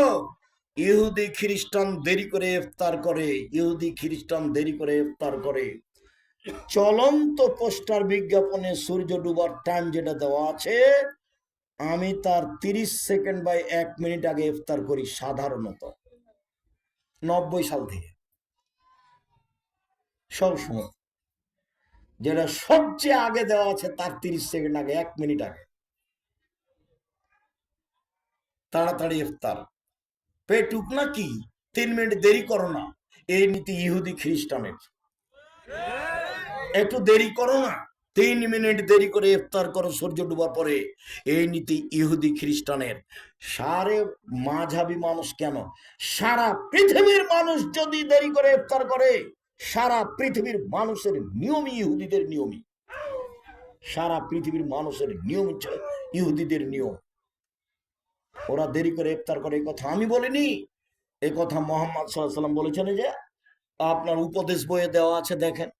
ইহুদি খ্রিস্টান দেরি করে ইফতার করে, ইহুদি খ্রিস্টান দেরি করে ইফতার করে। চলন্ত পোস্টার বিজ্ঞাপনে সূর্য ডুবার টাইম যেটা দেওয়া আছে, আমি তার 30 সেকেন্ড বা 1 মিনিট আগে ইফতার করি সাধারণত, 90 সাল থেকে সব সময়। যেটা সবচেয়ে আগে দেওয়া আছে তার 30 সেকেন্ড আগে, 1 মিনিট আগে তাড়াতাড়ি ইফতার। পেটুক নাকি 3 মিনিট দেরি করো না, এই নীতি ইহুদি খ্রিস্টানের। একটু দেরি করো না, 3 মিনিট দেরি করে ইফতার করো সূর্য ডুবার পরে, এই নীতি ইহুদি খ্রিস্টানের। সারে মাঝাবি মানুষ কেন, সারা পৃথিবীর মানুষ যদি দেরি করে ইফতার করে, সারা পৃথিবীর মানুষের নিয়মই ইহুদিদের নিয়মই। সারা পৃথিবীর মানুষের নিয়ম হচ্ছে ইহুদিদের নিয়ম। ওরা দেরি করে ইফতার করে, এই কথা আমি বলিনি, এই কথা মোহাম্মদ সাল্লাল্লাহু আলাইহি ওয়াসাল্লাম বলেছেন। যে আপনার উপদেশ বইয়ে দেওয়া আছে, দেখেন।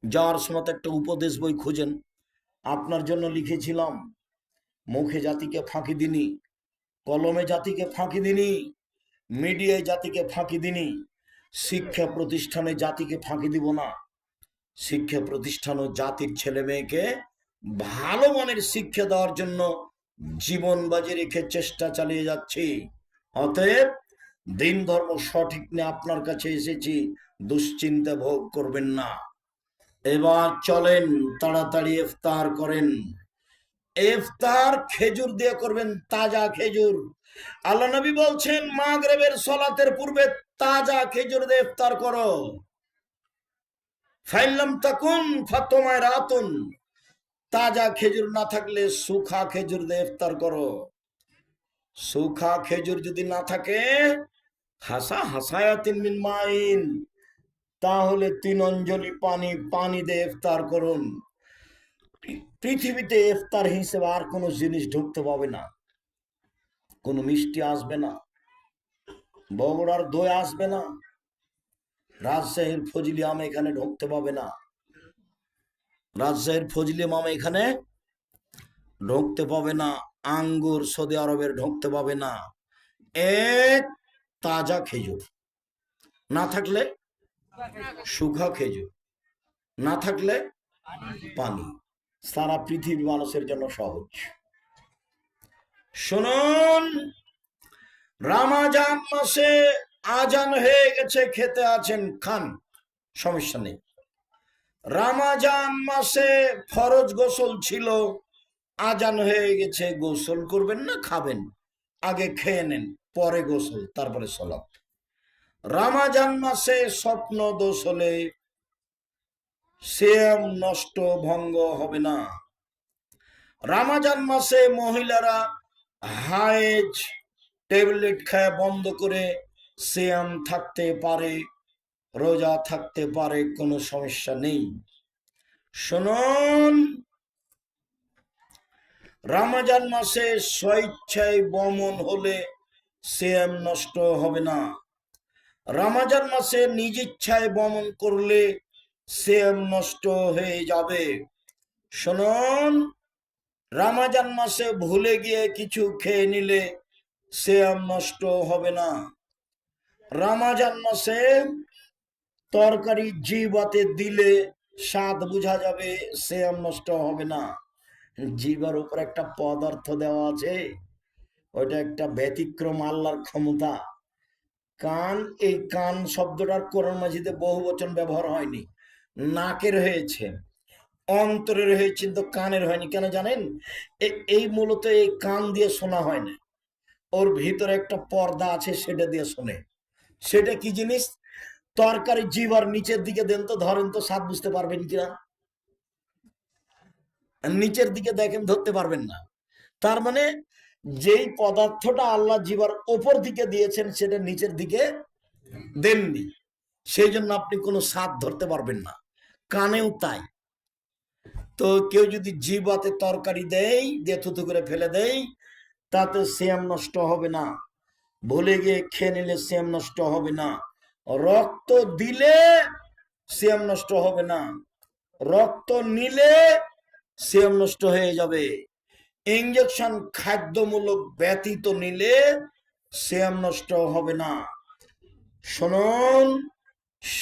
যাওয়ার সময় একটা উপদেশ বই খুঁজেন। আপনার জন্য লিখেছিলাম, মুখে জাতিকে ফাঁকি দিনি, কলমে জাতিকে ফাঁকি দিনি, মিডিয়ায় জাতিকে ফাঁকি দিনি, শিক্ষা প্রতিষ্ঠানে জাতিকে ফাঁকি দিব না। শিক্ষা প্রতিষ্ঠান ও জাতির ছেলে মেয়েকে ভালো মানের শিক্ষা দেওয়ার জন্য জীবন বাজি রেখে চেষ্টা চালিয়ে যাচ্ছি। অতএব দিন ধর্ম সঠিক নিয়ে আপনার কাছে এসেছি, দুশ্চিন্তা ভোগ করবেন না। এবার চলেন তাড়াতাড়ি ইফতার করেন। ইফতার খেজুর দিয়ে করবেন, তাজা খেজুর। আল্লাহ নবী বলছেন, মাগরিবের সালাতের পূর্বে তাজা খেজুর দিয়ে ইফতার করো। ফাইলাম তাকুন ফাতমায় রাতুন, তাজা খেজুর না থাকলে সুখা খেজুর দিয়ে ইফতার করো। সুখা খেজুর যদি না থাকে, হাসা হাসায়াতিন মিন মাইন, তাহলে 3 অঞ্জলি পানি, পানি দিয়ে ইফতার করুন। পৃথিবীতে ইফতার হিসেবে আর কোনো জিনিস ঢুকতে পাবে না, কোনো মিষ্টি আসবে না, বগুড়ার দই আসবে না, রাজশাহীর ফজলি আম এখানে ঢুকতে পাবে না, রাজশাহীর ফজলি আম এখানে ঢুকতে পাবে না, আঙ্গুর সৌদি আরবের ঢুকতে পাবে না। এক তাজা খেজুর না থাকলে, শুকনা খেজুর না থাকলে পানি। সারা পৃথিবী মানুষের জন্য সহজ। শুনুন, রমজান মাসে আজান হয়ে গেছে, খেতে আছেন, খান, সমস্যা নেই। রমজান মাসে ফরজ গোসল ছিল, আজান হয়ে গেছে, গোসল করবেন না খাবেন, আগে খেয়ে নেন, পরে গোসল, তারপরে সালাত। রমজান মাসে স্বপ্ন দোষ হলে সিয়াম নষ্ট, ভঙ্গ হবে না। রমজান মাসে মহিলারা হায়েজ ট্যাবলেট খায় বন্ধ করে সিয়াম থাকতে পারে, রোজা থাকতে পারে, কোনো সমস্যা নেই। শুনুন, রমজান মাসে স্বেচ্ছায় বমন হলে সিয়াম নষ্ট হবে না। রমজান মাসে নিজ ইচ্ছায় বমন করলে সিয়াম নষ্ট হয়ে যাবে। শুনুন, রমজান মাসে ভুলে গিয়ে কিছু খেয়ে নিলে সিয়াম নষ্ট হবে না। রমজান মাসে তরকারি জিহ্বাতে দিলে স্বাদ বোঝা যাবে, সিয়াম নষ্ট হবে না। জিহ্বার উপর একটা পদার্থ দেওয়া আছে, ওইটা একটা ব্যতিক্রম, আল্লাহর ক্ষমতা। কান, এই কান শব্দটার কোরআন মাজিদে বহু বচন ব্যবহার হয়নি, নাকের হয়েছে, অন্তরের হয়েছে, কিন্তু কানের হয়নি। কেন জানেন? এই মূলত এই কান দিয়ে শোনা হয় না, ওর ভিতরে একটা পর্দা আছে, সেটা দিয়ে শোনে। সেটা কি জিনিস? তরকারি জিভার নিচের দিকে দেন তো, ধরেন তো, স্বাদ বুঝতে পারবেন কিনা? নিচের দিকে দেখেন, ধরতে পারবেন না। তার মানে যেই পদার্থটা আল্লাহ জিভার ওপর দিকে দিয়েছেন, সেটা নিচের দিকে দেননি, সেই জন্য আপনি কোনো স্বাদ ধরতে পারবেন না। কানেও তাই। তো কেউ যদি জিভাতে তরকারি দেয়, দিয়ে থুতু করে ফেলে দেয়, তাতে শ্যাম নষ্ট হবে না। ভুলে গিয়ে খেয়ে নিলে শ্যাম নষ্ট হবে না। রক্ত দিলে শ্যাম নষ্ট হবে না, রক্ত নিলে শ্যাম নষ্ট হয়ে যাবে। ইঞ্জেকশন খাদ্যমূলক ব্যতীত নিলে শ্যাম নষ্ট হবে না। শুনুন,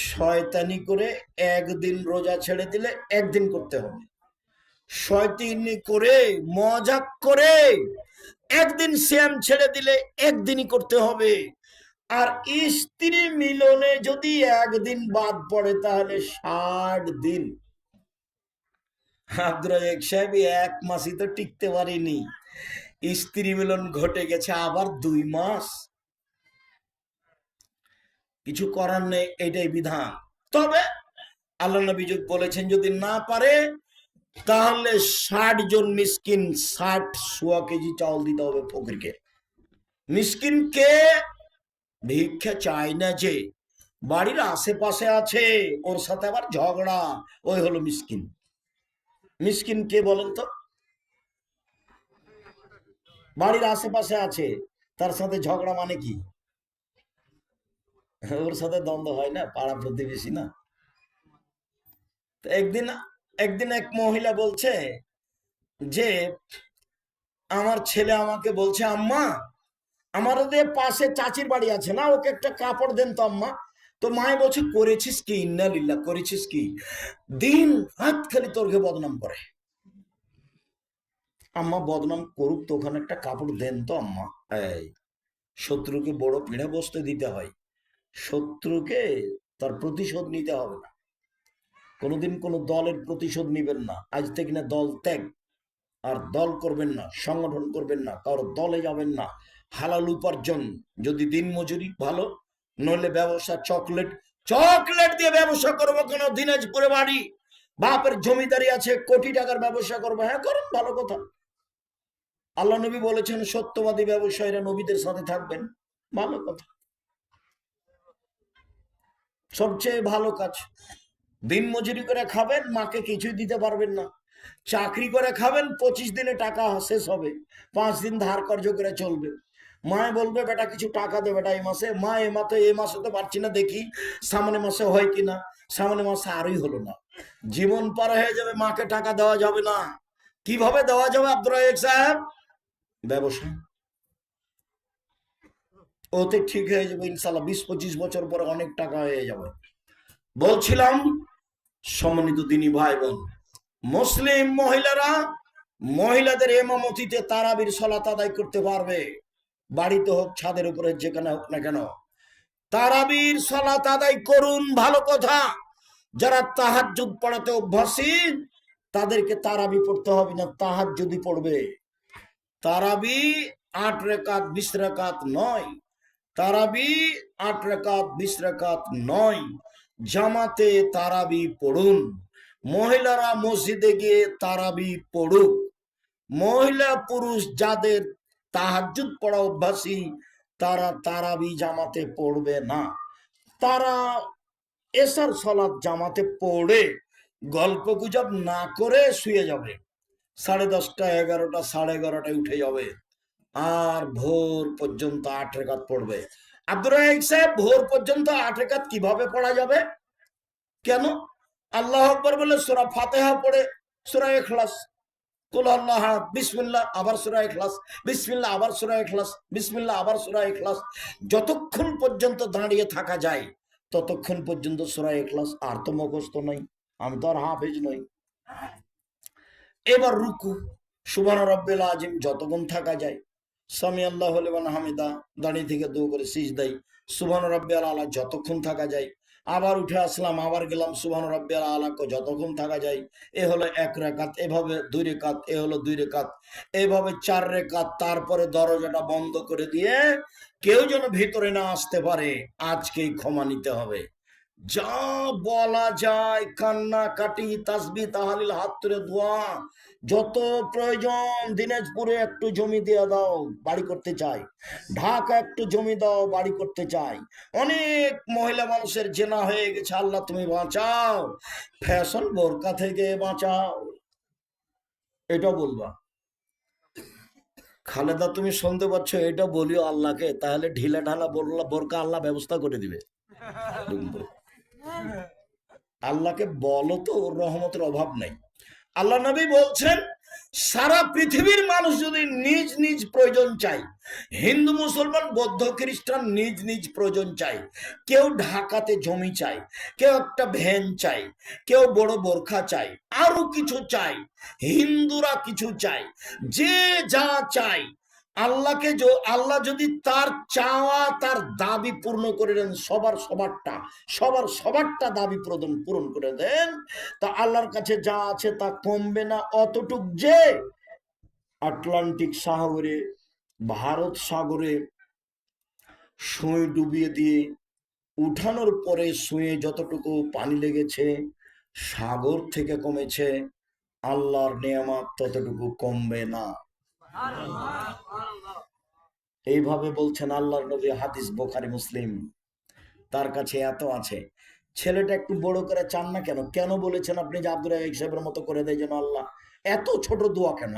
শয়তানি করে একদিন রোজা ছেড়ে দিলে একদিন করতে হবে। শয়তানি করে, মজাক করে একদিন শ্যাম ছেড়ে দিলে একদিনই করতে হবে। আর স্ত্রী মিলনে যদি একদিন বাদ পড়ে, তাহলে 60 দিন। আব্দুর রাজাক সাহেব এক মাসই তো টিকতে পারিনি, স্ত্রী মিলন ঘটে গেছে আবার 2 মাস। কিছু করার নেই, এটাই বিধান। তবে আল্লাহ নবী বলেছেন, যদি না পারে তাহলে 60 জন মিসকিন, 60 সোয়া কেজি চাউল দিতে হবে ফকিরকে। মিসকিনকে ভিক্ষা চাই না, যে বাড়ির আশেপাশে আছে, ওর সাথে আবার ঝগড়া, ওই হলো মিসকিন। মিসকিন কে বলেন তো? বাড়ির আশেপাশে আছে, তার সাথে ঝগড়া মানে কি? ওর সাথে দ্বন্দ্ব হয় না, পাড়া প্রতিবেশী না। একদিন একদিন এক মহিলা বলছে যে, আমার ছেলে আমাকে বলছে, আম্মা, আমাদের পাশে চাচির বাড়ি আছে না, ওকে একটা কাপড় দেন তো আম্মা। তো মায়ে বলছে, করেছিস কি? ইন্না লিল্লাহ, করেছিস কি? দিন রাত খালি তোরকে বদনাম করে। আম্মা বদনাম করুক তো, ওখানে একটা কাপড় দেন তো আম্মা। এই শত্রুকে বড় পিঠা বসতে দিতে হয়, শত্রুকে তার প্রতিশোধ নিতে হবে না। কোনোদিন কোনো দলের প্রতিশোধ নিবেন না। আজ থেকে না দল ত্যাগ, আর দল করবেন না, সংগঠন করবেন না, কারোর দলে যাবেন না। হালাল উপার্জন, যদি দিন মজুরি ভালো, নইলে ব্যবসা, চকলেট চকলেট দিয়ে ব্যবসা করবো, কোন দিনাজপুরে বাড়ি, বাপের জমিদারি আছে, কোটি টাকার ব্যবসা করবো, হ্যাঁ করুন, ভালো কথা। আল্লাহ নবী বলেছেন, সত্যবাদী ব্যবসায়ীরা নবীদের সাথে থাকবেন, ভালো কথা, সবচেয়ে ভালো কাজ। দিন মজুরি করে খাবেন, মাকে কিছুই দিতে পারবেন না। চাকরি করে খাবেন, 25 দিনে টাকা শেষ হবে, 5 দিন ধার কর্জ করে চলবে। মায়ে বলবে, বেটা কিছু টাকা দে বেটা এই মাসে। মা এই মাসে তো পারছি না, দেখি সামনে মাসে হয় কিনা। সামনে মাসে আরই হলো না, জীবন পার হয়ে যাবে, মাকে টাকা দেওয়া যাবে না। কিভাবে দেওয়া যাবে আব্দুর রাজাক সাহেব? ব্যবসা, ওতে ঠিক হয়ে যাবে ইনশাল্লাহ। 20-25 বছর পরে অনেক টাকা হয়ে যাবে। বলছিলাম, সম্মানিত দিনী ভাই বোন, মুসলিম মহিলারা মহিলাদের ইমামতিতে তারাবির সালাত আদায় করতে পারবে, বাড়িতে হোক, ছাদের উপরে, যেখানে হোক না কেন। তারাবির সালাত আদায় করুন, ভালো কথা। যারা তাহাজ্জুদ পড়াতে অভ্যাসী, তাদেরকে তারাবি পড়তে হবে না, তাহাজ্জুদি পড়বে। তারাবি 8 রাকাত 20 রাকাত নয়, তারাবি 8 রাকাত 20 রাকাত নয়। জামাতে তারাবি পড়ুন। মহিলারা মসজিদে গিয়ে তারাবি পড়ুক। মহিলা পুরুষ যাদের তাহাজ্জুদ পড়া অভ্যাসী, তারা তারাবি জামাতে পড়বে না। তারা এসার সালাত জামাতে পড়ে গল্প গুজব না করে শুয়ে যাবে, 10:30, 11টা, 11:30টায় উঠে যাবে, আর ভোর পর্যন্ত 8 রাকাত পড়বে। আব্দুর রাজাক সাহেব, ভোর পর্যন্ত 8 রাকাত কিভাবে পড়া যাবে? কেন? আল্লাহ আকবার বলে সূরা ফাতিহা পড়ে, সূরা ইখলাস, কুল আল্লাহ, বিসমিল্লাহ, আবার সূরা ইখলাস, বিসমিল্লাহ, আবার সূরা ইখলাস, বিসমিল্লাহ, আবার সূরা ইখলাস। যতক্ষণ পর্যন্ত দাঁড়িয়ে থাকা যায়, ততক্ষণ পর্যন্ত সূরা ইখলাস। আর তো মুখস্থ নই, আমি তো আর হাফেজ নই। এবার রুকু, সুবহান রাব্বিল আযীম, যতক্ষণ থাকা যায়। সামি আল্লাহু লিমান হামিদা, দাঁড়িয়ে থেকে দোয়া করে সিজদায় সুবহান রাব্বিয়াল আলা যতক্ষণ থাকা যায়, আবার উঠে আসলাম, আবার গেলাম সুবহান রাব্বিয়াল আলা যতক্ষণ থাকা যায়। এ হলো 1 রাকাত, এভাবে 2 রাকাত, এ হলো 2 রাকাত, এভাবে 4 রাকাত। তারপরে দরজাটা বন্ধ করে দিয়ে কেউ যেন ভিতরে না আসতে পারে, আজকেই ক্ষমা নিতে হবে। যা বলা যায়, কান্নাকাটি, তাসবিহ তাহলিল, হাত তুলে দোয়া, যত প্রয়োজন। দিনাজপুরে একটু জমি দিয়ে দাও, বাড়ি করতে চাই। ঢাকা একটু জমি দাও, বাড়ি করতে চাই। অনেক মহিলা মানুষের জেনা হয়ে গেছে, আল্লাহ তুমি বাঁচাও। ফ্যাশন বোরকা থেকে বাঁচাও, এটা বলবা। খালেদা তুমি শুনতে পাচ্ছ? এটা বলিও আল্লাহকে, তাহলে ঢিলা ঢালা বোরকা আল্লাহ ব্যবস্থা করে দিবে। আল্লাহকে বলো তো, ওর রহমতের অভাব নাই। আল্লাহ নবী বলছেন, সারা পৃথিবীর মানুষ যদি নিজ নিজ প্রয়োজন চাই, হিন্দু মুসলমান বৌদ্ধ খ্রিস্টান নিজ নিজ প্রয়োজন চাই, কেউ ঢাকাতে জমি চাই, কেউ একটা ভ্যান চাই, কেউ বড় বোরখা চাই, আরো কিছু চাই, হিন্দুরা কিছু চাই, যে যা চাই, আল্লাহকে আল্লাহ যদি তার চাওয়া, তার দাবি পূর্ণ করে দেন, সবার সবারটা দাবি পূরণ করে দেন, তা আল্লাহর কাছে যা আছে তা কমবে না। অতটুক যে আটলান্টিক সাগরে, ভারত সাগরে সুঁই ডুবিয়ে দিয়ে উঠানোর পরে সুঁয়ে যতটুকু পানি লেগেছে, সাগর থেকে কমেছে, আল্লাহর নেয়ামত ততটুকু কমবে না। এইভাবে বলছেন আল্লাহর নবী, হাদিস বুখারী মুসলিম। তার কাছে এত আছে, ছেলেটা একটু বড় করে চান না কেন? কেন বলেছেন আপনি যে আব্দুল রাজ্জাক সাহেবের মতো করে দেয় যেন আল্লাহ? এত ছোট দোয়া কেন?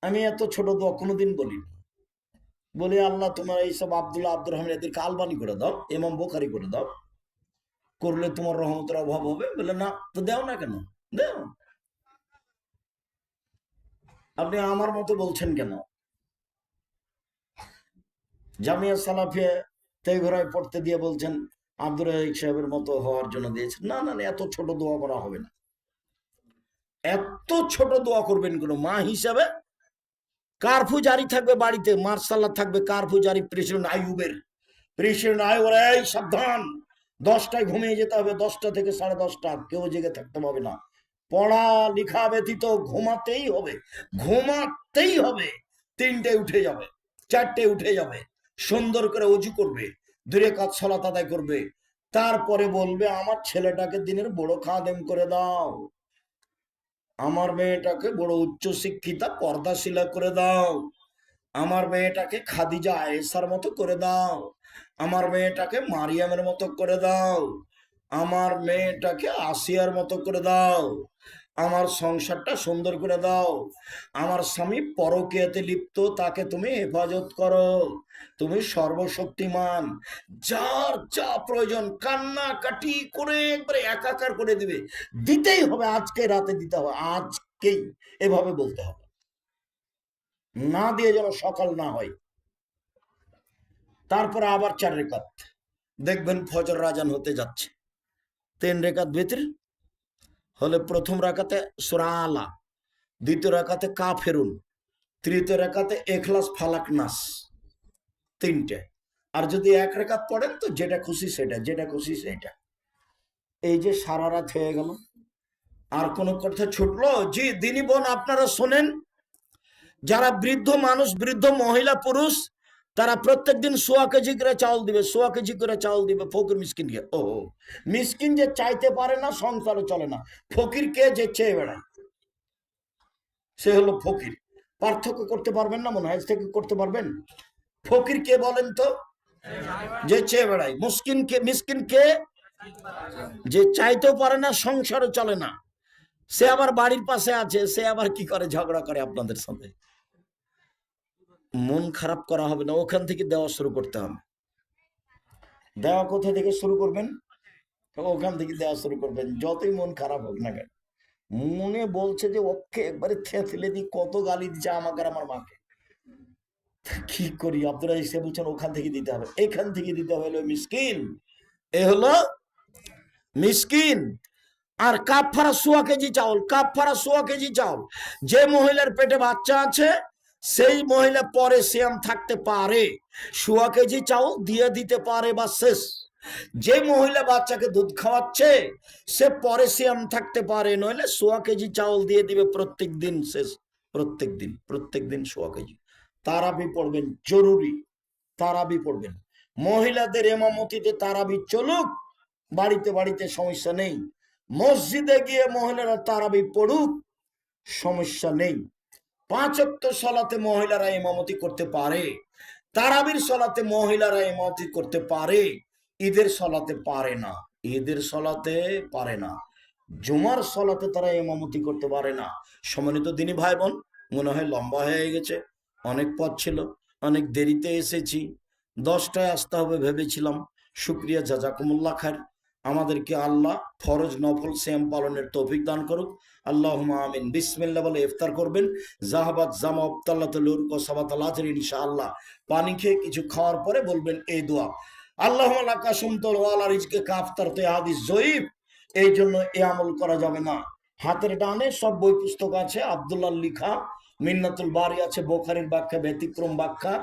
আমি এত ছোট দোয়া কোনোদিন বলিনি। বলি আল্লাহ তোমার এইসব আব্দুল্লাহ আব্দুর রহমান এদেরকে আলবানি করে দাও, ইমাম বুখারী করে দাও, করলে তোমার রহমতের অভাব হবে। বলে না তো দেও না কেন? দেও। আপনি আমার মতো বলছেন কেন? জামিয়া সালাফিয়া তেঘরায় পড়তে দিয়ে বলছেন আব্দুর রাজ্জাক সাহেবের মতো হওয়ার জন্য দিয়েছেন। না না, এত ছোট দোয়া করা হবে না। এত ছোট দোয়া করবেন কোন মা হিসাবে? কারফিউ জারি থাকবে বাড়িতে, মার্শাল্লাহ থাকবে কারফিউ জারি, প্রেসিডেন্ট আইয়ুবের। প্রেসিডেন্ট আইয়ুব, এই সাবধান, 10টায় ঘুমিয়ে যেতে হবে, 10টা থেকে 10:30, কেউ জেগে থাকতে হবে না। পড়া লেখা ব্যতীত ঘুমাতেই হবে, ঘুমাতেই হবে। 3টায় উঠে যাবে, 4টায় উঠে যাবে, সুন্দর করে উজু করবে, 2 রাকাত সালাত আদায় করবে, তারপরে বলবে আমার ছেলেটাকে দিনের বড় খাদেম করে দাও, আমার মেয়েটাকে বড় উচ্চ শিক্ষিতা পর্দাশীলা করে দাও, আমার মেয়েটাকে খাদিজা আয়েশার মতো করে দাও, আমার মেয়েটাকে মারিয়ামের মতো করে দাও, আমার মেয়েটাকে আসিয়ার মতো করে দাও, আমার সংসারটা সুন্দর করে দাও, আমার স্বামী পরকীয়াতে লিপ্ত, তাকে তুমি হেফাজত করো, তুমি সর্বশক্তিমান। যার যা প্রয়োজন কান্নাকাটি করে একবারে একাকার করে দিবে, দিতেই হবে, আজকে রাতে দিতে হবে, আজকেই এভাবে বলতে হবে, না দিয়ে যেন সকাল না হয়। তারপরে আবার 4 রাকাত, দেখবেন ফজর আজান হতে যাচ্ছে। 3 রাকাত ভিতর হলে প্রথম রাকাতে সূরা আলা, দ্বিতীয় রাকাতে কাফেরুন, তৃতীয় রাকাতে ইখলাস ফালাক নাস, 3টে। আর যদি 1 রাকাত পড়েন তো যেটা খুশি সেটা, যেটা খুশি সেটা। এই যে সারা রাত হয়ে গেল, আর কোন কথা ছুটলো? জি দিনী বোন আপনারা শোনেন, যারা বৃদ্ধ মানুষ, বৃদ্ধ মহিলা পুরুষ, তারা প্রত্যেকদিন 1.25 কেজি করে চাউল দিবে, 1.25 কেজি করে চাউল দিবে ফকির মিসকিনকে। ও মিসকিন যে চাইতে পারে না, সংসারে চলে না। ফকির কে? যে চেয়ে বেড়ায়, সে হলো ফকির। পার্থক্য করতে পারবেন না মনে হয়, থেকে করতে পারবেন? ফকির কে বলেন তো? যে চেয়ে বেড়ায়। মিসকিন কে? যে চাইতেও পারে না, সংসারও চলে না। সে আবার বাড়ির পাশে আছে, সে আবার কি করে? ঝগড়া করে আপনাদের সাথে। মন খারাপ করা হবে না, ওখান থেকে দেওয়া শুরু করতে হবে। দেওয়া কোথা থেকে শুরু করবেন? ওখান থেকে দেওয়া শুরু করবেন, যতই মন খারাপ হোক না কেন। মনে বলছে যে ওকে একবারে থেতলে দিই, কত গালি দিচ্ছে আমাকে আর আমার মাকে, কি করি? আব্দুল রাজ্জাক সাহেব বলছেন ওখান থেকে দিতে হবে, এখান থেকে দিতে হবে। মিসকিন, এ হলো মিসকিন। আর কাফারা 1.25 কেজি চাউল, কাফারা 1.25 কেজি চাউল। যে মহিলার পেটে বাচ্চা আছে, সেই মহিলা পরে সিয়াম থাকতে পারে, 1.25 কেজি চাউল দিয়ে দিতে পারে বা শেষ। যে মহিলা বাচ্চাকে দুধ খাওয়াচ্ছে সে পরে সিয়াম থাকতে পারে, নইলে 1.25 কেজি চাউল দিয়ে দিবে প্রত্যেক দিন শেষ। প্রত্যেক দিন 1.25 কেজি। তারাবি পড়বেন জরুরি, তারাবি পড়বেন। মহিলাদের ইমামতিতে তারাবি চলুক, বাড়িতে বাড়িতে সমস্যা নেই। মসজিদে গিয়ে মহিলারা তারাবি পড়ুক, সমস্যা নেই। 5 ওয়াক্ত সালাতে মহিলারা ইমামতি করতে পারে, তারাবির সালাতে মহিলারা ইমামতি করতে পারে, ঈদের সালাতে পারে না। ঈদের সালাতে পারে না, জুমার সালাতে তারা ইমামতি করতে পারে না। সম্মানিত দিনী ভাই বোন, মনে হয় লম্বা হয়ে গেছে, অনেক পথ ছিল, অনেক দেরিতে এসেছি। 10টায় আসতে হবে ভেবেছিলাম। শুক্রিয়া, জাজাকুমুল্লাহ খায়ের। আমাদেরকে আল্লাহ ফরজ নফল সিয়াম পালনের তৌফিক দান করুক, আল্লাহুম্মা আমিন। বিসমিল্লাহ বলে ইফতার করবেন। জাহাবাত জামা আবতাল্লাতুল উরকা সাবাতাল আজর ইনশাআল্লাহ। পানি খেয়ে কিছু খাওয়ার পরে বলবেন এই দোয়া, আল্লাহুম্মা লাকা সুমতুল ওয়া আলা রিজকিকা আফতারতু। হাদিস জয়ীফ, এই জন্য এ আমল করা যাবে না। হাতের ডানে সব বই পুস্তক আছে, আব্দুল্লাহ লিখা, মিন্নাতুল বারি আছে, বোখারির ব্যাখ্যা, ব্যতিক্রম ব্যাখ্যা,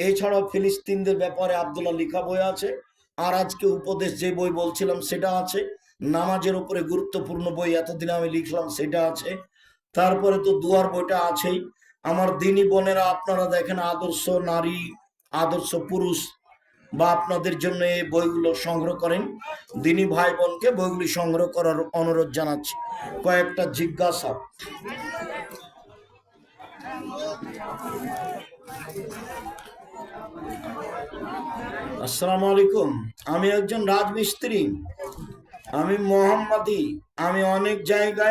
এছাড়াও ফিলিস্তিনদের ব্যাপারে আব্দুল্লাহ লিখা বই আছে। আর আজকে উপদেশ যে বই বলছিলাম সেটা আছে। নামাজের উপরে গুরুত্বপূর্ণ বই এতদিন আমি লিখলাম সেটা আছে। তারপরে তো দুয়ার বইটা আছেই। আমার দিনী বোনেরা, আপনারা দেখেন আদর্শ নারী, আদর্শ পুরুষ, বা আপনাদের জন্য এই বইগুলো সংগ্রহ করেন। দিনী ভাই বোনকে বইগুলি সংগ্রহ করার অনুরোধ জানাচ্ছি। কয়েকটা জিজ্ঞাসা। আসসালামু আলাইকুম, আমি একজন রাজমিস্ত্রি, আমি মোহাম্মদী। আমি অনেক জায়গায়